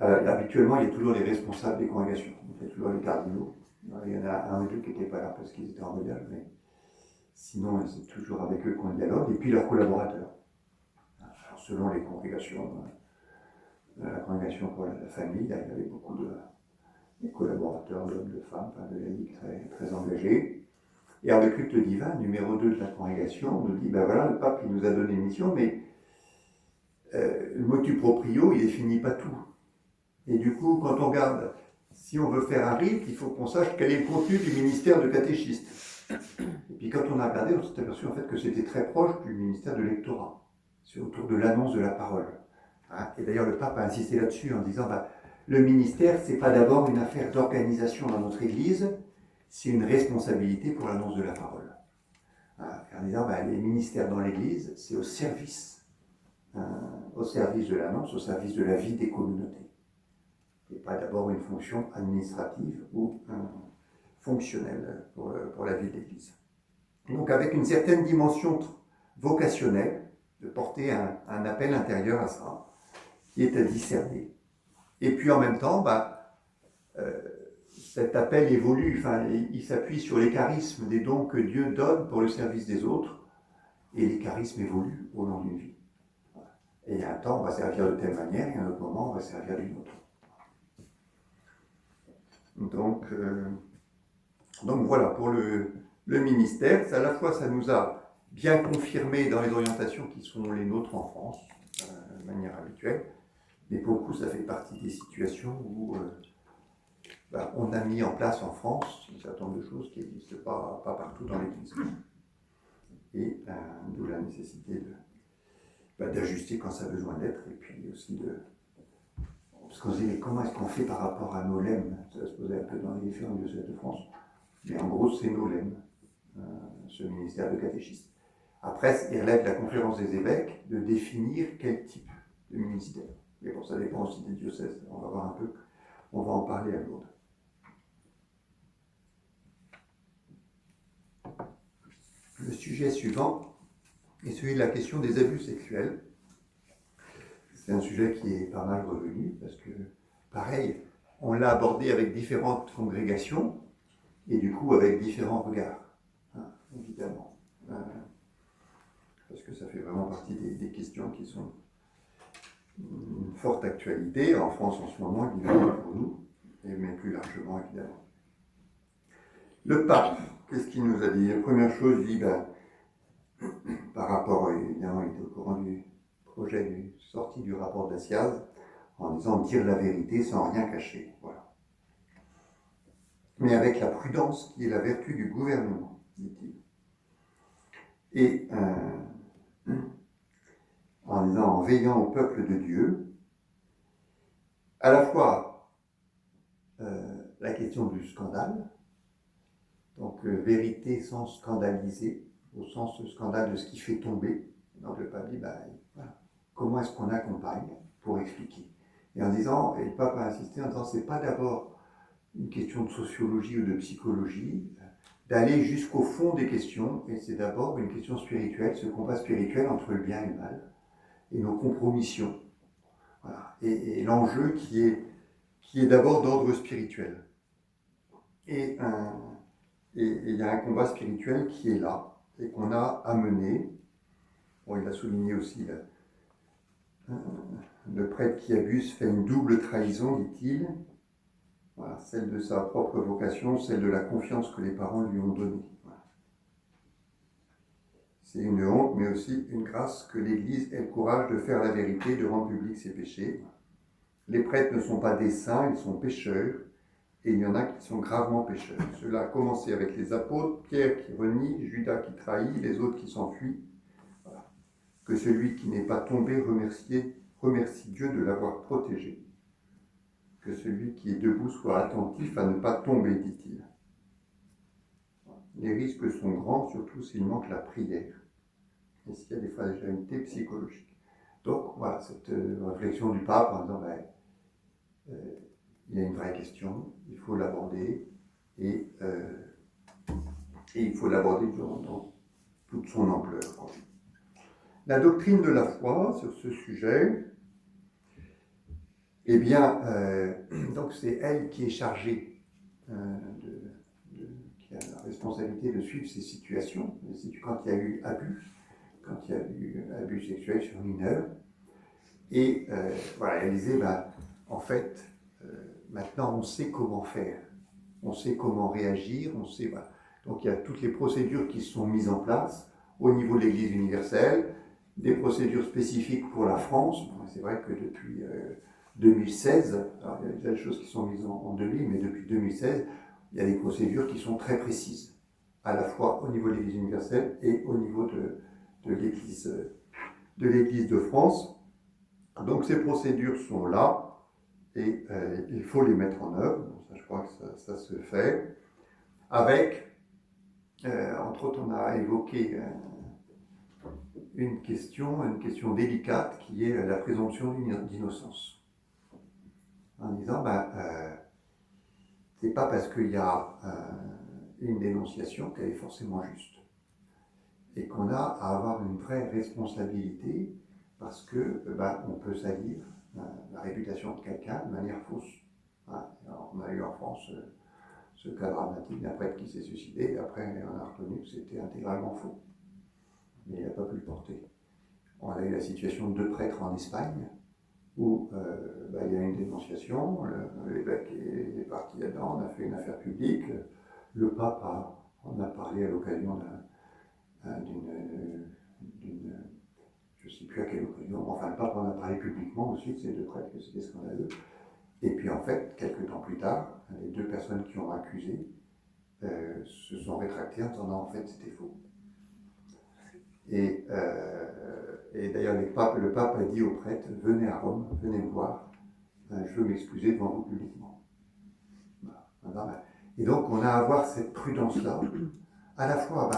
A: Habituellement, il y a toujours les responsables des congrégations, il y a toujours les cardinaux. Il y en a un ou deux qui n'étaient pas là parce qu'ils étaient en voyage, mais sinon, c'est toujours avec eux qu'on dialogue, et puis leurs collaborateurs. Selon les congrégations, la congrégation pour la famille, il y avait beaucoup de collaborateurs équivalent d'hommes, de femmes, enfin de laïcs très, très engagés. Et alors le culte divin, numéro 2 de la congrégation, nous dit, ben voilà, le pape il nous a donné une mission, mais le motu proprio, il définit pas tout. Et du coup, quand on regarde, si on veut faire un rite, il faut qu'on sache quel est le contenu du ministère de catéchiste. Et puis quand on a regardé, on s'est aperçu en fait que c'était très proche du ministère de lectorat. C'est autour de l'annonce de la parole. Hein, et d'ailleurs, le pape a insisté là-dessus en disant, bah, le ministère, c'est pas d'abord une affaire d'organisation dans notre Église, c'est une responsabilité pour l'annonce de la parole. Hein, en disant, bah, les ministères dans l'Église, c'est au service de l'annonce, au service de la vie des communautés. Et pas d'abord une fonction administrative ou fonctionnelle pour la vie de l'Église. Donc avec une certaine dimension vocationnelle, de porter un appel intérieur à ça, qui est à discerner. Et puis en même temps, cet appel évolue, il s'appuie sur les charismes des dons que Dieu donne pour le service des autres, et les charismes évoluent au long d'une vie. Et il y a un temps, on va servir de telle manière, et à un autre moment, on va servir d'une autre. Donc voilà, pour le ministère, à la fois ça nous a bien confirmé dans les orientations qui sont les nôtres en France, de manière habituelle, mais pour le coup ça fait partie des situations où on a mis en place en France un certain nombre de choses qui n'existent pas partout dans l'Église. Et d'où la nécessité d'ajuster quand ça a besoin d'être, et puis aussi parce qu'on se dit, mais comment est-ce qu'on fait par rapport à nos lemmes? Ça se posait un peu dans les différents diocèses de France. Mais en gros, c'est nos lemmes, ce ministère de catéchisme. Après, il relève de la conférence des évêques de définir quel type de ministère. Mais bon, ça dépend aussi des diocèses. On va voir un peu, on va en parler à Lourdes. Le sujet suivant est celui de la question des abus sexuels. C'est un sujet qui est pas mal revenu, parce que, pareil, on l'a abordé avec différentes congrégations, et du coup avec différents regards, évidemment. Parce que ça fait vraiment partie des questions qui sont une forte actualité, en France en ce moment, évidemment pour nous, mais plus largement, évidemment. Le pape, qu'est-ce qu'il nous a dit? La première chose, il dit, par rapport, évidemment, il est au courant du projet de sortie du rapport d'Assiaz, en disant dire la vérité sans rien cacher. Voilà. Mais avec la prudence qui est la vertu du gouvernement, dit-il. Et en disant, en veillant au peuple de Dieu, à la fois la question du scandale, donc vérité sans scandaliser, au sens de scandale de ce qui fait tomber. Donc le pape dit, voilà, comment est-ce qu'on accompagne pour expliquer? Et en disant, et le pape a insisté en disant, c'est pas d'abord une question de sociologie ou de psychologie, d'aller jusqu'au fond des questions, et c'est d'abord une question spirituelle, ce combat spirituel entre le bien et le mal, et nos compromissions. Voilà. Et l'enjeu qui est d'abord d'ordre spirituel. Et il y a un combat spirituel qui est là, et qu'on a à mener. Bon, il a souligné aussi, le prêtre qui abuse fait une double trahison, dit-il. Voilà, celle de sa propre vocation, celle de la confiance que les parents lui ont donnée. Voilà. C'est une honte, mais aussi une grâce que l'Église ait le courage de faire la vérité, de rendre public ses péchés. Les prêtres ne sont pas des saints, ils sont pécheurs, et il y en a qui sont gravement pécheurs. Cela a commencé avec les apôtres, Pierre qui renie, Judas qui trahit, les autres qui s'enfuient. Voilà. Que celui qui n'est pas tombé remercie Dieu de l'avoir protégé. Que celui qui est debout soit attentif à ne pas tomber, dit-il. Les risques sont grands, surtout s'il manque la prière et s'il y a des fragilités psychologiques. Donc voilà, cette réflexion du pape en disant, il y a une vraie question, il faut l'aborder, et il faut l'aborder dans toute son ampleur. La doctrine de la foi sur ce sujet, eh bien, donc c'est elle qui est chargée, qui a la responsabilité de suivre ces situations, quand il y a eu abus sexuels sur mineurs. Et voilà, elle disait, en fait, maintenant on sait comment faire on sait comment réagir, on sait, voilà. Donc il y a toutes les procédures qui sont mises en place au niveau de l'Église universelle, des procédures spécifiques pour la France. Bon, c'est vrai que depuis 2016, alors il y a des choses qui sont mises en 2000, mais depuis 2016, il y a des procédures qui sont très précises, à la fois au niveau de l'Église universelle et au niveau de l'Église de France. Donc ces procédures sont là et il faut les mettre en œuvre. Bon, ça, je crois que ça se fait. Avec, entre autres, on a évoqué une question délicate qui est la présomption d'innocence. En disant, c'est pas parce qu'il y a une dénonciation qu'elle est forcément juste. Et qu'on a à avoir une vraie responsabilité parce que on peut salir la réputation de quelqu'un de manière fausse. Hein. Alors, on a eu en France ce cas dramatique d'un prêtre qui s'est suicidé, et après on a reconnu que c'était intégralement faux. Mais il n'a pas pu le porter. On a eu la situation de 2 prêtres en Espagne, où il y a une dénonciation, l'évêque est parti là-dedans, on a fait une affaire publique, le pape en a parlé à l'occasion d'une, je ne sais plus à quelle occasion, enfin le pape en a parlé publiquement aussi de ces 2 prêtres, que c'était scandaleux. Et puis en fait, quelques temps plus tard, les 2 personnes qui ont accusé se sont rétractées en disant en fait c'était faux. Et d'ailleurs le pape a dit aux prêtres, venez à Rome, venez me voir, je veux m'excuser devant vous publiquement. Voilà. Et donc on a à avoir cette prudence-là, à la fois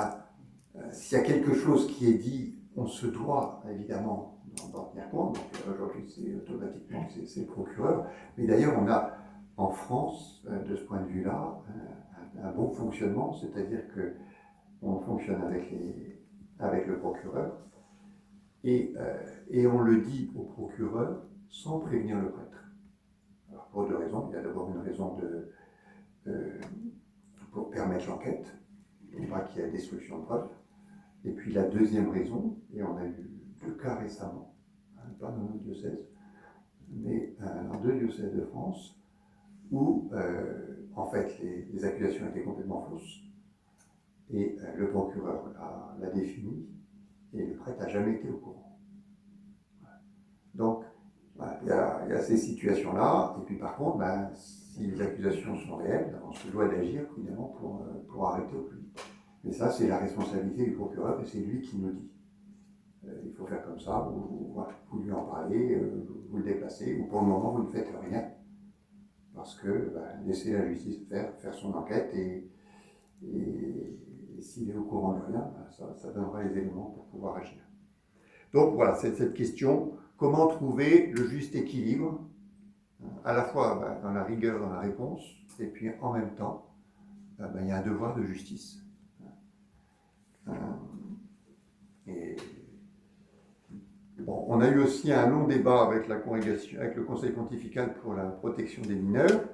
A: s'il y a quelque chose qui est dit, on se doit évidemment d'en tenir compte. Donc aujourd'hui, c'est automatiquement c'est le procureur. Mais d'ailleurs, on a en France, de ce point de vue-là, un bon fonctionnement, c'est-à-dire qu'on fonctionne avec le procureur et on le dit au procureur sans prévenir le prêtre. Alors, pour 2 raisons. Il y a d'abord une raison pour permettre l'enquête, pour pas qu'il y ait destruction de preuves. Et puis la deuxième raison, et on a eu 2 cas récemment, pas dans notre diocèse, mais dans 2 diocèses de France, où en fait les accusations étaient complètement fausses, et le procureur l'a défini, et le prêtre n'a jamais été au courant. Donc, il y a ces situations-là, et puis par contre, si les accusations sont réelles, on se doit d'agir évidemment pour arrêter au plus vite. Mais ça, c'est la responsabilité du procureur, et c'est lui qui nous dit. Il faut faire comme ça, vous lui en parlez, vous le déplacez, ou pour le moment, vous ne faites rien. Parce que laissez la justice faire son enquête, et s'il est au courant de rien, ça donnera les éléments pour pouvoir agir. Donc voilà, c'est cette question, comment trouver le juste équilibre, à la fois dans la rigueur, dans la réponse, et puis en même temps, il y a un devoir de justice. Et bon, on a eu aussi un long débat avec la congrégation, avec le Conseil pontifical pour la protection des mineurs.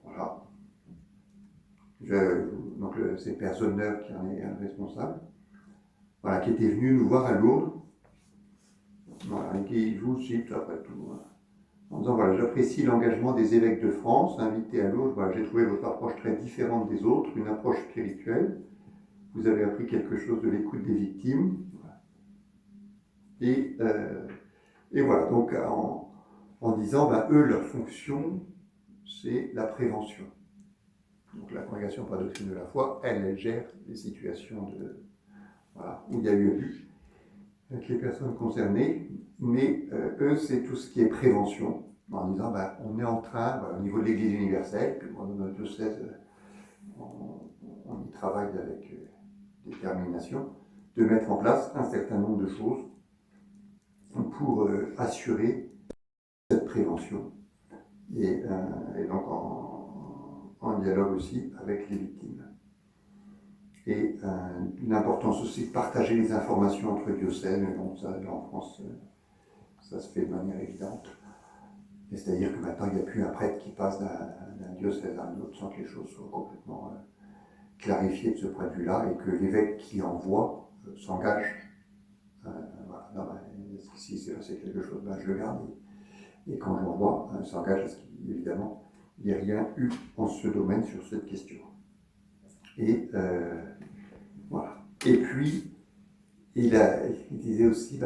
A: Voilà. Donc c'est Père Zollner qui en est responsable. Voilà, qui était venu nous voir à Lourdes. Voilà, et qui vous cite après tout. Voilà. En disant voilà, j'apprécie l'engagement des évêques de France, invités à Lourdes. Voilà, j'ai trouvé votre approche très différente des autres, une approche spirituelle. Vous avez appris quelque chose de l'écoute des victimes. Et voilà, donc en disant, eux, leur fonction, c'est la prévention. Donc la congrégation pour la doctrine de la foi, elle gère les situations où il y a eu abus avec les personnes concernées, mais eux, c'est tout ce qui est prévention, en disant, on est en train, au niveau de l'Église universelle, puis moi, dans notre diocèse, on y travaille avec détermination, de mettre en place un certain nombre de choses pour assurer cette prévention, et donc en dialogue aussi avec les victimes. Et une importance aussi de partager les informations entre diocèses, mais bon, ça, en France, ça se fait de manière évidente. C'est-à-dire que maintenant, il n'y a plus un prêtre qui passe d'un diocèse à un autre sans que les choses soient complètement clarifiées de ce point de vue-là, et que l'évêque qui envoie s'engage. Voilà, si c'est quelque chose, je le garde. Et quand j'envoie, s'engage à ce qu'évidemment, il n'y a rien eu en ce domaine sur cette question. Et voilà. Et puis, il disait aussi,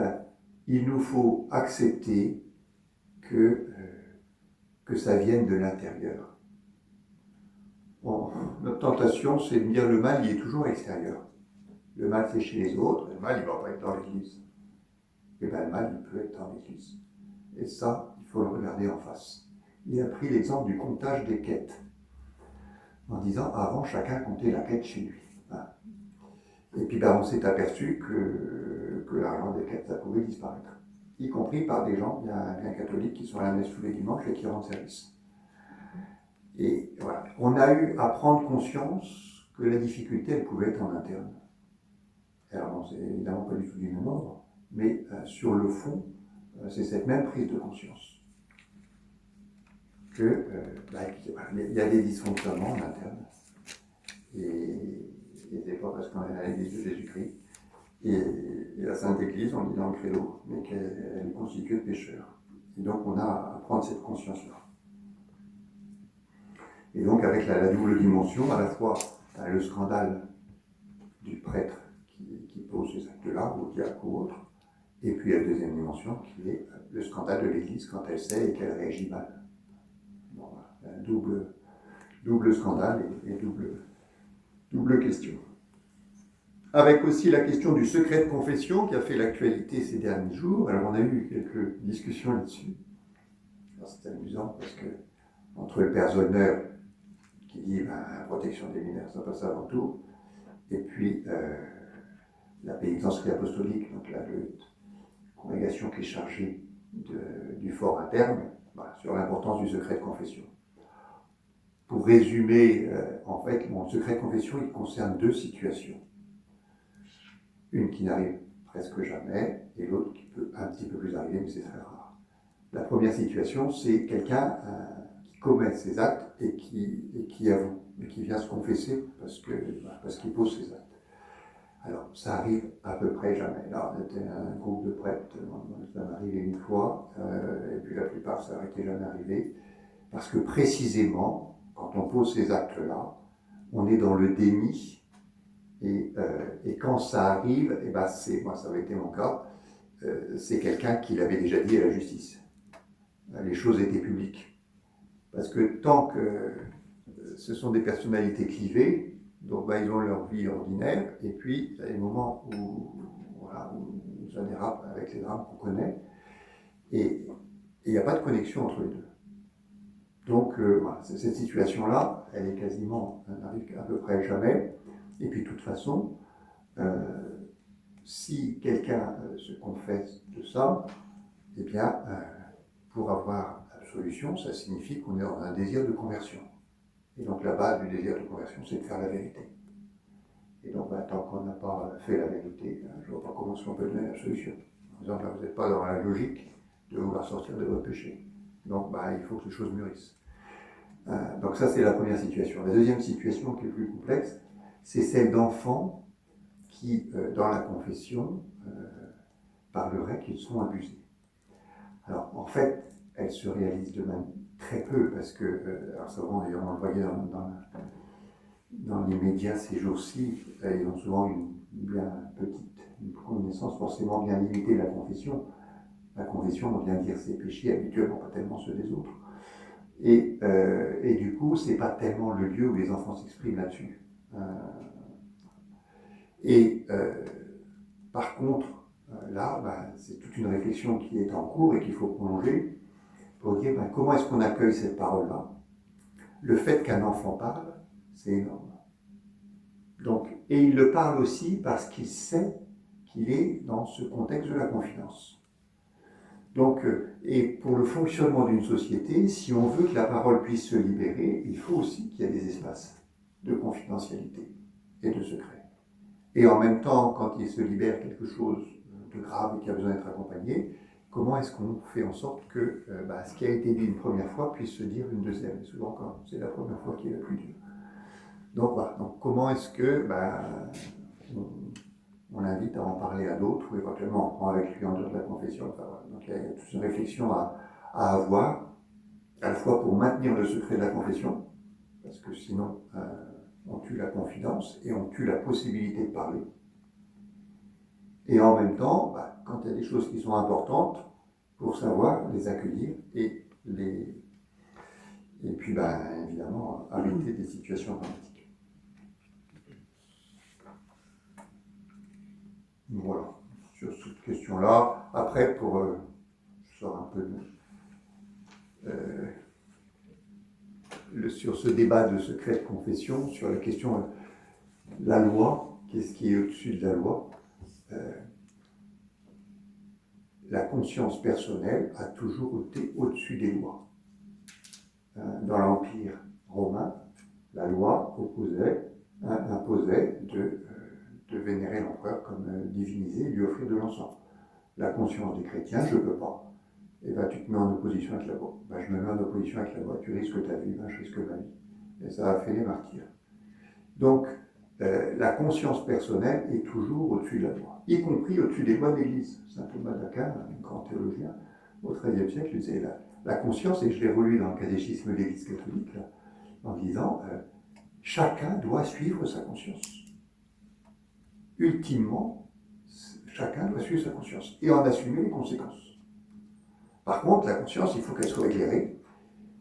A: il nous faut accepter que ça vienne de l'intérieur. Bon, notre tentation, c'est de dire le mal, il est toujours extérieur. Le mal, c'est chez les autres, le mal, il ne va pas être dans l'Église. Et bien, le mal, il peut être dans l'Église. Et ça, il faut le regarder en face. Il a pris l'exemple du comptage des quêtes, en disant, avant, chacun comptait la quête chez lui. Et puis, on s'est aperçu que l'argent des quêtes, ça pouvait disparaître. Y compris par des gens bien catholiques qui sont à la messe tous les dimanches et qui rendent service. Et voilà, on a eu à prendre conscience que la difficulté, elle pouvait être en interne. Alors bon, c'est évidemment pas du tout du même ordre, mais sur le fond, c'est cette même prise de conscience que il y a des dysfonctionnements en interne. Et c'est pas parce qu'on est à l'Église de Jésus-Christ et la Sainte Église, on dit dans le credo, mais qu'elle est constituée de pécheurs. Et donc on a à prendre cette conscience-là. Et donc avec la double dimension, à la fois le scandale du prêtre qui pose ces actes-là, ou diacre ou autre, et puis la deuxième dimension qui est le scandale de l'Église quand elle sait et qu'elle réagit mal. Bon, voilà, double scandale et double question. Avec aussi la question du secret de confession qui a fait l'actualité ces derniers jours. Alors on a eu quelques discussions là-dessus. C'est amusant parce que entre le père Zollner qui dit la protection des mineurs, ça passe avant tout, et puis la pénitentiaire apostolique, donc la congrégation qui est chargée du fort interne, sur l'importance du secret de confession. Pour résumer, en fait, le secret de confession, il concerne deux situations. Une qui n'arrive presque jamais, et l'autre qui peut un petit peu plus arriver, mais c'est très rare. La première situation, c'est quelqu'un qui commet ses actes et qui avoue, mais qui vient se confesser parce qu'il pose ses actes. Alors, ça arrive à peu près jamais. Là, on était un groupe de prêtres, ça m'est arrivé une fois, et puis la plupart, ça n'était jamais arrivé, parce que précisément, quand on pose ces actes-là, on est dans le déni, et quand ça arrive, moi ça avait été mon cas, c'est quelqu'un qui l'avait déjà dit à la justice. Les choses étaient publiques. Parce que tant que ce sont des personnalités clivées, donc ils ont leur vie ordinaire, et puis il y a des moments où ça dérape avec les drames qu'on connaît, et il n'y a pas de connexion entre les deux. Donc cette situation-là, elle est quasiment, elle n'arrive à peu près jamais, et puis de toute façon, si quelqu'un se confesse de ça, eh bien, pour avoir absolution, ça signifie qu'on est dans un désir de conversion. Et donc la base du désir de conversion, c'est de faire la vérité. Et donc tant qu'on n'a pas fait la vérité, je ne vois pas comment on peut donner la solution. En disant, vous n'êtes pas dans la logique de vouloir sortir de votre péché. Donc il faut que les choses mûrissent. Donc ça, c'est la première situation. La deuxième situation qui est plus complexe, c'est celle d'enfants qui, dans la confession, parleraient qu'ils sont abusés. Alors, en fait, elle se réalise de même très peu, parce que, alors souvent, on le voyait dans les médias ces jours-ci, ils ont souvent une connaissance forcément bien limitée de la confession. La confession, on vient dire ses péchés habituellement, pas tellement ceux des autres. Et du coup, c'est pas tellement le lieu où les enfants s'expriment là-dessus. Par contre, là, c'est toute une réflexion qui est en cours et qu'il faut prolonger pour dire comment est-ce qu'on accueille cette parole-là. Le fait qu'un enfant parle, c'est énorme. Donc, et il le parle aussi parce qu'il sait qu'il est dans ce contexte de la confidence. Donc, et pour le fonctionnement d'une société, si on veut que la parole puisse se libérer, il faut aussi qu'il y ait des espaces de confidentialité et de secret. Et en même temps, quand il se libère quelque chose de grave et qui a besoin d'être accompagné, comment est-ce qu'on fait en sorte que ce qui a été dit une première fois puisse se dire une deuxième? Et souvent, quand c'est la première fois qui est la plus dure. Donc voilà, donc comment est-ce que on invite à en parler à d'autres, ou éventuellement on prend avec lui en dehors de la confession. Enfin, voilà. Donc il y a toute une réflexion à avoir. à la fois pour maintenir le secret de la confession, parce que sinon on tue la confidence et on tue la possibilité de parler. Et en même temps, quand il y a des choses qui sont importantes, pour savoir les accueillir et puis évidemment arrêter des situations dramatiques. Voilà, sur cette question-là. Après, je sors un peu sur ce débat de secret de confession, sur la question la loi, qu'est-ce qui est au-dessus de la loi. La conscience personnelle a toujours été au-dessus des lois. Dans l'Empire romain, la loi imposait de vénérer l'empereur comme divinisé et lui offrir de l'encens. La conscience des chrétiens, je ne peux pas. Et tu te mets en opposition avec la loi. Je me mets en opposition avec la loi, tu risques ta vie, je risque ma vie. Et ça a fait les martyrs. Donc, la conscience personnelle est toujours au-dessus de la loi, y compris au-dessus des lois de l'Église. Saint Thomas d'Aquin, un grand théologien, au XIIIe siècle, disait la conscience, et je l'ai relu dans le catéchisme de l'Église catholique, là, en disant chacun doit suivre sa conscience. Ultimement, chacun doit suivre sa conscience et en assumer les conséquences. Par contre, la conscience, il faut qu'elle soit éclairée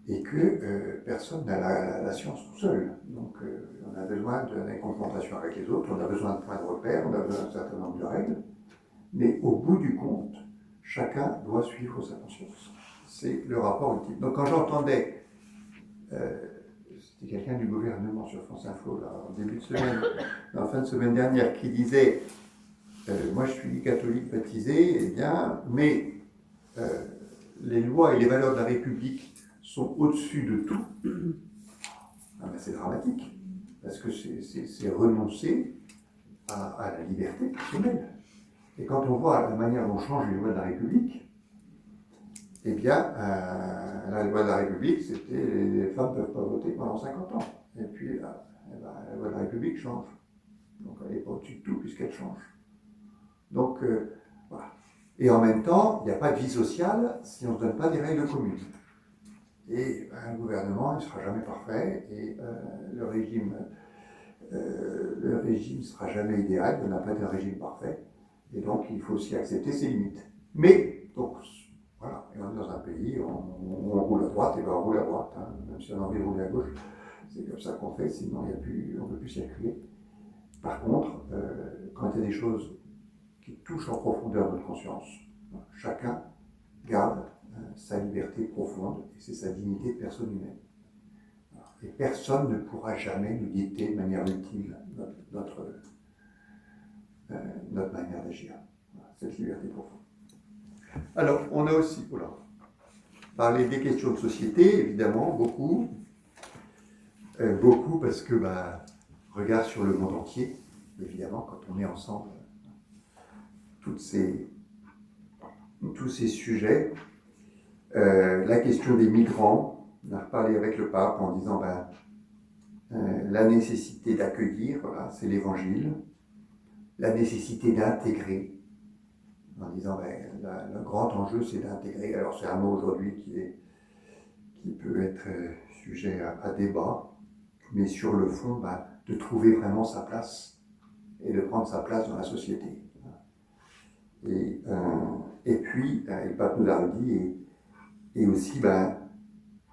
A: et que personne n'a la science tout seul. Donc, on a besoin d'une confrontation avec les autres, on a besoin de points de repère, on a besoin d'un certain nombre de règles, mais au bout du compte, chacun doit suivre sa conscience. C'est le rapport ultime. Donc, quand j'entendais, c'était quelqu'un du gouvernement sur France Info, là, en début de semaine, dans la fin de semaine dernière, qui disait moi je suis catholique baptisé, eh bien, mais les lois et les valeurs de la République sont au-dessus de tout. C'est dramatique, parce que c'est renoncer à la liberté personnelle. Et quand on voit la manière dont changent les lois de la République, eh bien, la loi de la République, c'était les femmes ne peuvent pas voter pendant 50 ans. Et puis, la loi de la République change. Donc, elle n'est pas au-dessus de tout, puisqu'elle change. Donc, voilà. Et en même temps, il n'y a pas de vie sociale si on ne se donne pas des règles communes. Et un gouvernement, il ne sera jamais parfait, et le régime ne sera jamais idéal, il n'y a pas de régime parfait, et donc il faut aussi accepter ses limites. Mais, donc, voilà, et on est dans un pays où on roule à droite, et on roule à droite, hein, même si on a envie de rouler à gauche, c'est comme ça qu'on fait, sinon on ne peut plus circuler. Par contre, quand il y a des choses qui touchent en profondeur notre conscience, chacun garde sa liberté profonde, et c'est sa dignité de personne humaine. Et personne ne pourra jamais nous dicter de manière ultime notre manière d'agir. Voilà, cette liberté profonde. Alors, on a aussi parlé des questions de société, évidemment, beaucoup parce que, regard sur le monde entier, évidemment, quand on met ensemble tous ces sujets, la question des migrants, on a reparlé avec le pape en disant la nécessité d'accueillir, voilà, c'est l'évangile, la nécessité d'intégrer, en disant le grand enjeu c'est d'intégrer. Alors c'est un mot aujourd'hui qui peut être sujet à débat, mais sur le fond, de trouver vraiment sa place et de prendre sa place dans la société. Et puis, le pape nous a dit, et aussi,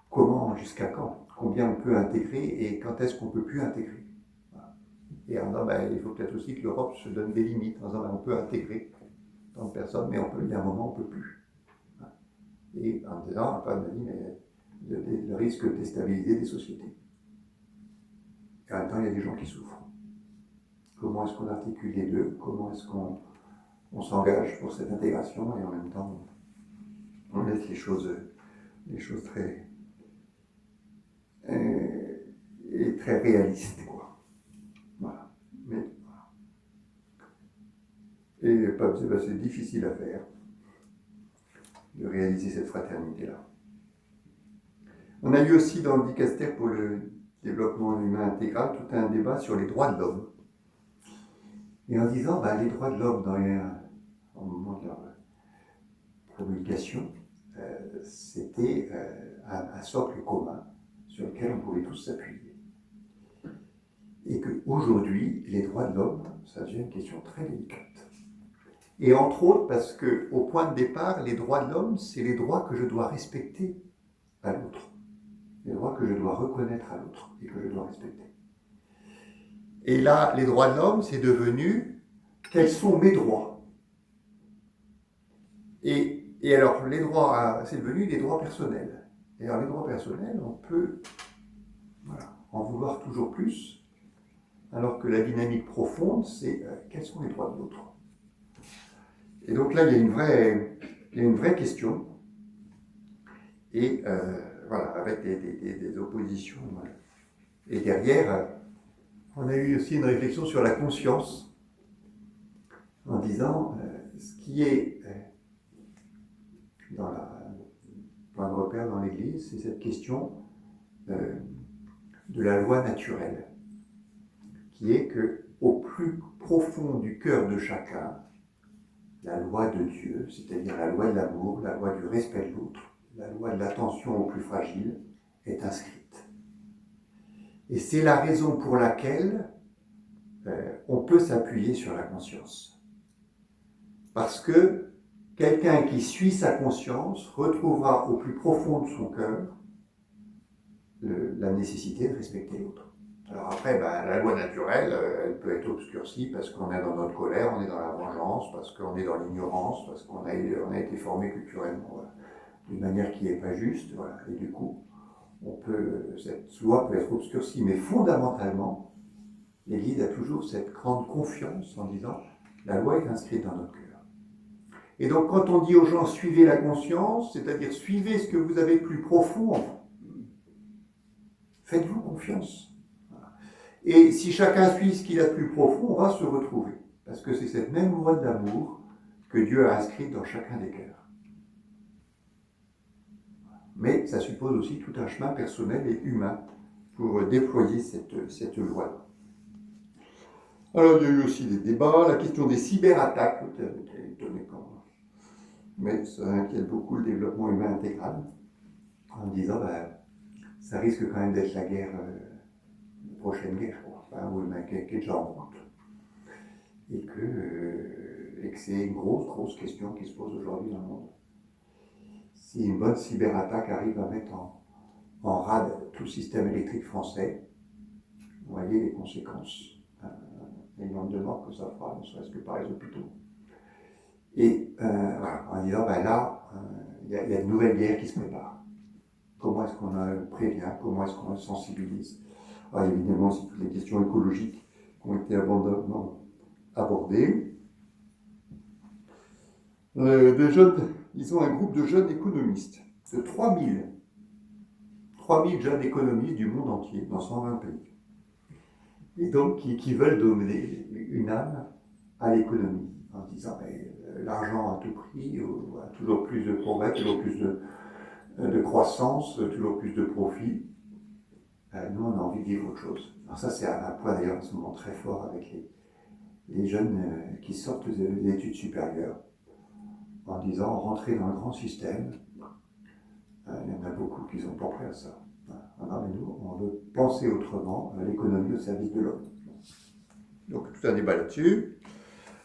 A: comment, jusqu'à quand, combien on peut intégrer et quand est-ce qu'on ne peut plus intégrer. Voilà. Et en disant, il faut peut-être aussi que l'Europe se donne des limites, en disant, on peut intégrer tant de personnes, mais il y a un moment, on ne peut plus. Voilà. Et en disant, le pape m'a dit, mais le risque de déstabiliser des sociétés. Et en même temps, il y a des gens qui souffrent. Comment est-ce qu'on articule les deux? Comment est-ce qu'on s'engage pour cette intégration et en même temps on laisse les choses très et très réalistes, quoi. Voilà. Mais voilà. Et le pape dit c'est difficile à faire de réaliser cette fraternité-là. On a eu aussi dans le dicaster pour le développement humain intégral tout un débat sur les droits de l'homme. Et en disant les droits de l'homme au moment de leur promulgation, c'était un socle commun sur lequel on pouvait tous s'appuyer. Et qu'aujourd'hui, les droits de l'homme, ça devient une question très délicate. Et entre autres parce qu'au point de départ, les droits de l'homme, c'est les droits que je dois respecter à l'autre. Les droits que je dois reconnaître à l'autre et que je dois respecter. Et là, les droits de l'homme, c'est devenu quels sont mes droits. Et alors, les droits, c'est devenu des droits personnels. Et alors, les droits personnels, on peut en vouloir toujours plus, alors que la dynamique profonde, c'est quels sont les droits de l'autre. Et donc là, il y a une vraie question. Et avec des oppositions. Et derrière, on a eu aussi une réflexion sur la conscience, en disant ce qui est dans le point de repère dans l'Église, c'est cette question de la loi naturelle, qui est qu'au plus profond du cœur de chacun, la loi de Dieu, c'est-à-dire la loi de l'amour, la loi du respect de l'autre, la loi de l'attention aux plus fragiles, est inscrite. Et c'est la raison pour laquelle on peut s'appuyer sur la conscience. Parce que quelqu'un qui suit sa conscience retrouvera au plus profond de son cœur la nécessité de respecter l'autre. Alors après, la loi naturelle, elle peut être obscurcie parce qu'on est dans notre colère, on est dans la vengeance, parce qu'on est dans l'ignorance, parce qu'on a été formé culturellement d'une manière qui n'est pas juste. Voilà. Et du coup, cette loi peut être obscurcie, mais fondamentalement, l'Église a toujours cette grande confiance en disant la loi est inscrite dans notre cœur. Et donc quand on dit aux gens suivez la conscience, c'est-à-dire suivez ce que vous avez de plus profond en vous, faites-vous confiance. Et si chacun suit ce qu'il a de plus profond, on va se retrouver. Parce que c'est cette même loi d'amour que Dieu a inscrite dans chacun des cœurs. Mais ça suppose aussi tout un chemin personnel et humain pour déployer cette loi. Alors il y a eu aussi des débats, la question des cyberattaques, étonné quand même. Mais ça inquiète beaucoup le développement humain intégral, en disant ça risque quand même d'être la guerre, la prochaine guerre, ou qui est déjà en route. Et que c'est une grosse question qui se pose aujourd'hui dans le monde. Si une bonne cyberattaque arrive à mettre en rade tout le système électrique français, vous voyez les conséquences, les nombres de morts que ça fera, ne serait-ce que par les hôpitaux. Et en disant, il y a de nouvelles guerres qui se préparent. Comment est-ce qu'on prévient, comment est-ce qu'on sensibilise? Alors, évidemment, c'est toutes les questions écologiques qui ont été abordées. Ils ont un groupe de jeunes économistes, de 3000 jeunes économistes du monde entier, dans 120 pays. Et donc, qui veulent donner une âme à l'économie, en disant, l'argent à tout prix, toujours plus de progrès, toujours plus de croissance, toujours plus de profit. Nous, on a envie de vivre autre chose. Alors ça, c'est un point d'ailleurs en ce moment très fort avec les jeunes qui sortent des études supérieures, en disant, rentrer dans le grand système. Il y en a beaucoup qui sont pas prêts à ça. Non, mais nous, on veut penser autrement, l'économie au service de l'homme. Donc tout un débat là-dessus.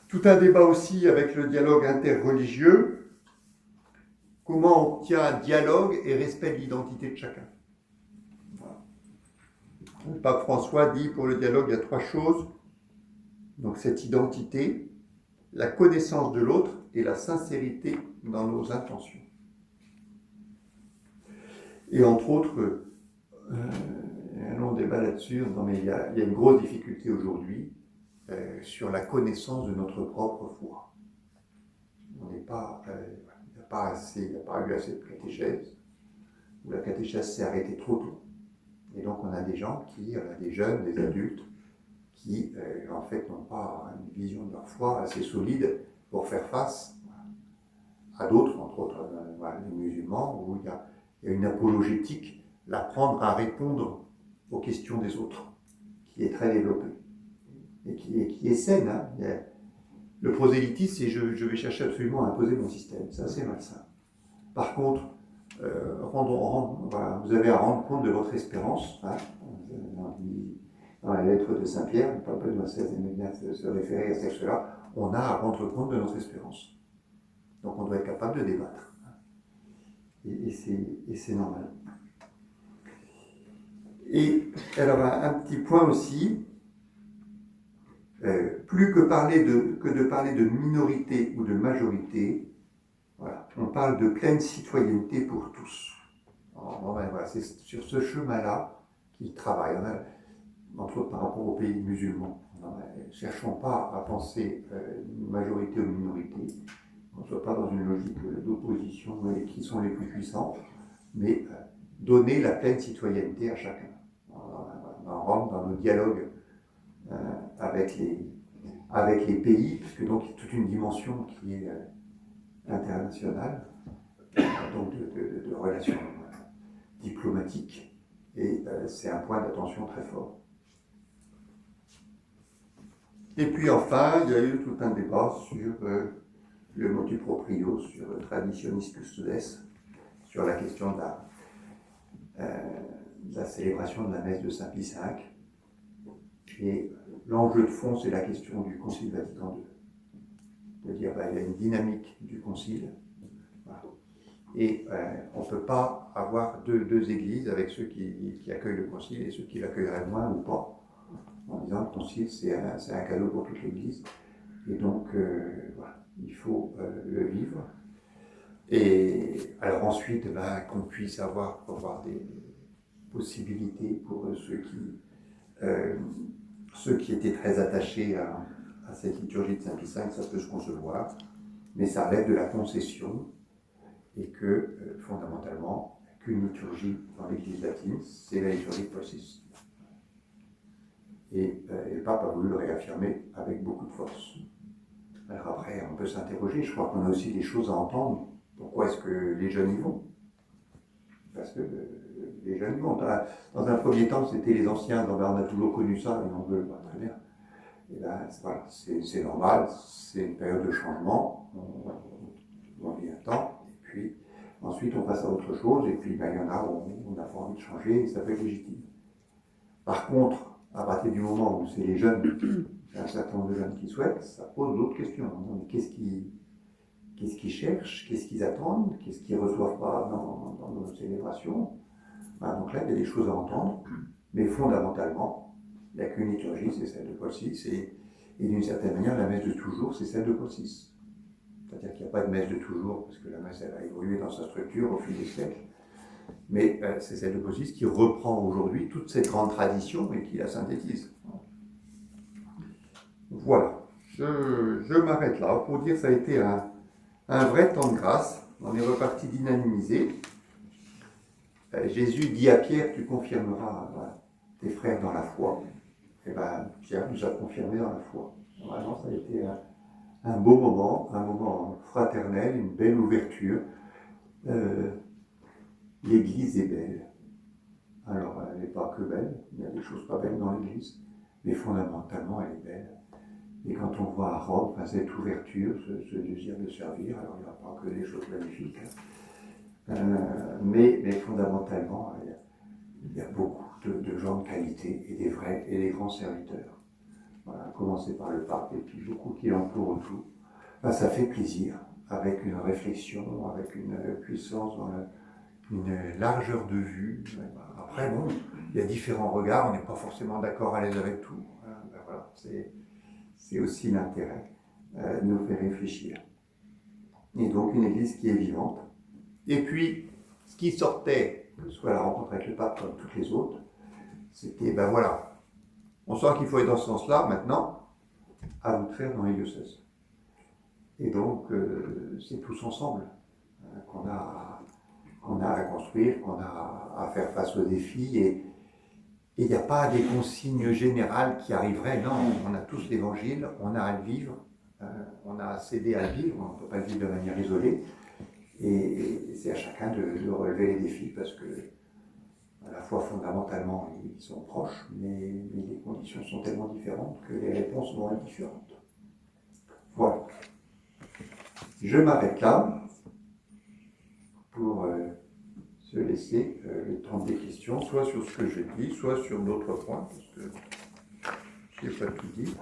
A: Tout un débat aussi avec le dialogue interreligieux. Comment on tient un dialogue et respect de l'identité de chacun. Voilà. Le pape François dit pour le dialogue, il y a 3 choses. Donc cette identité, la connaissance de l'autre et la sincérité dans nos intentions. Et entre autres, un long débat là-dessus, mais il y a une grosse difficulté aujourd'hui sur la connaissance de notre propre foi. On n'est pas, il n'y a pas eu assez de catéchèse, ou la catéchèse s'est arrêtée trop tôt. Et donc on a des gens des jeunes, des adultes, qui en fait n'ont pas une vision de leur foi assez solide pour faire face à d'autres, entre autres les musulmans, où il y a une apologétique, l'apprendre à répondre aux questions des autres, qui est très développée, et qui est saine. Hein. Le prosélytisme, c'est je vais chercher absolument à imposer mon système, c'est assez malsain. Par contre, voilà, vous avez à rendre compte de votre espérance. Hein, dans la lettre de Saint-Pierre, le pape Benoît XVI aime bien se référer à ce texte-là, on a à rendre compte de notre espérance. Donc on doit être capable de débattre. Et c'est normal. Et alors un petit point aussi, plus que de parler de minorité ou de majorité, voilà, on parle de pleine citoyenneté pour tous. Alors, ben, voilà, c'est sur ce chemin-là qu'il travaille. Entre autres par rapport aux pays musulmans. Ne cherchons pas à penser majorité ou minorité. On ne soit pas dans une logique d'opposition qui sont les plus puissants, mais donner la pleine citoyenneté à chacun. On rentre dans nos dialogues avec les pays, puisque donc il y a toute une dimension qui est internationale, donc de relations diplomatiques, et c'est un point d'attention très fort. Et puis enfin, il y a eu tout un débat sur le motu proprio, sur le traditionis custodes, sur la question de la célébration de la messe de Saint Pie V. Et l'enjeu de fond, c'est la question du Concile Vatican II. De dire il y a une dynamique du Concile. Voilà. Et on ne peut pas avoir deux églises avec ceux qui accueillent le Concile et ceux qui l'accueilleraient moins ou pas. En disant le Concile, c'est un cadeau pour toute l'Église. Et donc, voilà, il faut le vivre. Et alors ensuite, qu'on puisse avoir des possibilités pour ceux qui étaient très attachés à cette liturgie de Saint Pie V, ça peut se concevoir, mais ça relève de la concession et que, fondamentalement, qu'une liturgie dans l'Église latine, c'est la liturgie de Paul VI. Et le pape a voulu le réaffirmer avec beaucoup de force. Alors après, on peut s'interroger, je crois qu'on a aussi des choses à entendre. Pourquoi est-ce que les jeunes y vont? Parce que les jeunes y vont. Dans un premier temps, c'était les anciens, on a toujours connu ça, et on veut, très bien. Et voilà, c'est normal, c'est une période de changement, on y attend, et puis ensuite on passe à autre chose, et puis il y en a où on n'a pas envie de changer, et ça peut être légitime. Par contre, à partir du moment où c'est les jeunes, il y a un certain nombre de jeunes qui souhaitent, ça pose d'autres questions. Donc, qu'est-ce qu'ils cherchent, qu'est-ce qu'ils attendent, qu'est-ce qu'ils ne reçoivent pas dans nos célébrations. Voilà, donc là, il y a des choses à entendre, mais fondamentalement, il n'y a qu'une liturgie, c'est celle de Paul VI, et d'une certaine manière, la messe de toujours, c'est celle de Paul VI. C'est-à-dire qu'il n'y a pas de messe de toujours, parce que la messe, elle a évolué dans sa structure au fil des siècles. Mais c'est celle de Paul VI qui reprend aujourd'hui toute cette grande tradition et qui la synthétise. Voilà, je m'arrête là pour dire que ça a été un vrai temps de grâce. On est reparti dynamisé. Jésus dit à Pierre, tu confirmeras tes frères dans la foi. Et Pierre nous a confirmés dans la foi. Vraiment, ça a été un beau moment, un moment fraternel, une belle ouverture. L'Église est belle. Alors, elle n'est pas que belle, il y a des choses pas belles dans l'Église, mais fondamentalement, elle est belle. Et quand on voit à Rome, cette ouverture, ce désir de servir, alors il n'y a pas que des choses magnifiques, mais fondamentalement, il y a beaucoup de gens de qualité et des vrais et des grands serviteurs. Voilà, à commencer par le pape et puis beaucoup qui l'entourent autour. Ça fait plaisir, avec une réflexion, avec une puissance, une largeur de vue. Après, bon, il y a différents regards, on n'est pas forcément d'accord à l'aise avec tout. Voilà, c'est aussi l'intérêt de nous faire réfléchir. Et donc une église qui est vivante. Et puis, ce qui sortait, que ce soit la rencontre avec le pape comme toutes les autres, c'était, voilà, on sent qu'il faut être dans ce sens-là, maintenant, à vous de faire dans les diocèses. Et donc, c'est tous ensemble qu'on a à construire, qu'on a à faire face aux défis. Et il n'y a pas des consignes générales qui arriveraient. Non, on a tous l'Évangile, on a à le vivre, on a à s'aider à le vivre, on ne peut pas le vivre de manière isolée. Et c'est à chacun de relever les défis parce que, à la fois fondamentalement, ils sont proches, mais les conditions sont tellement différentes que les réponses vont être différentes. Voilà. Je m'arrête là pour se laisser le temps des questions, soit sur ce que je dis, soit sur d'autres points, parce que je n'ai pas tout dit.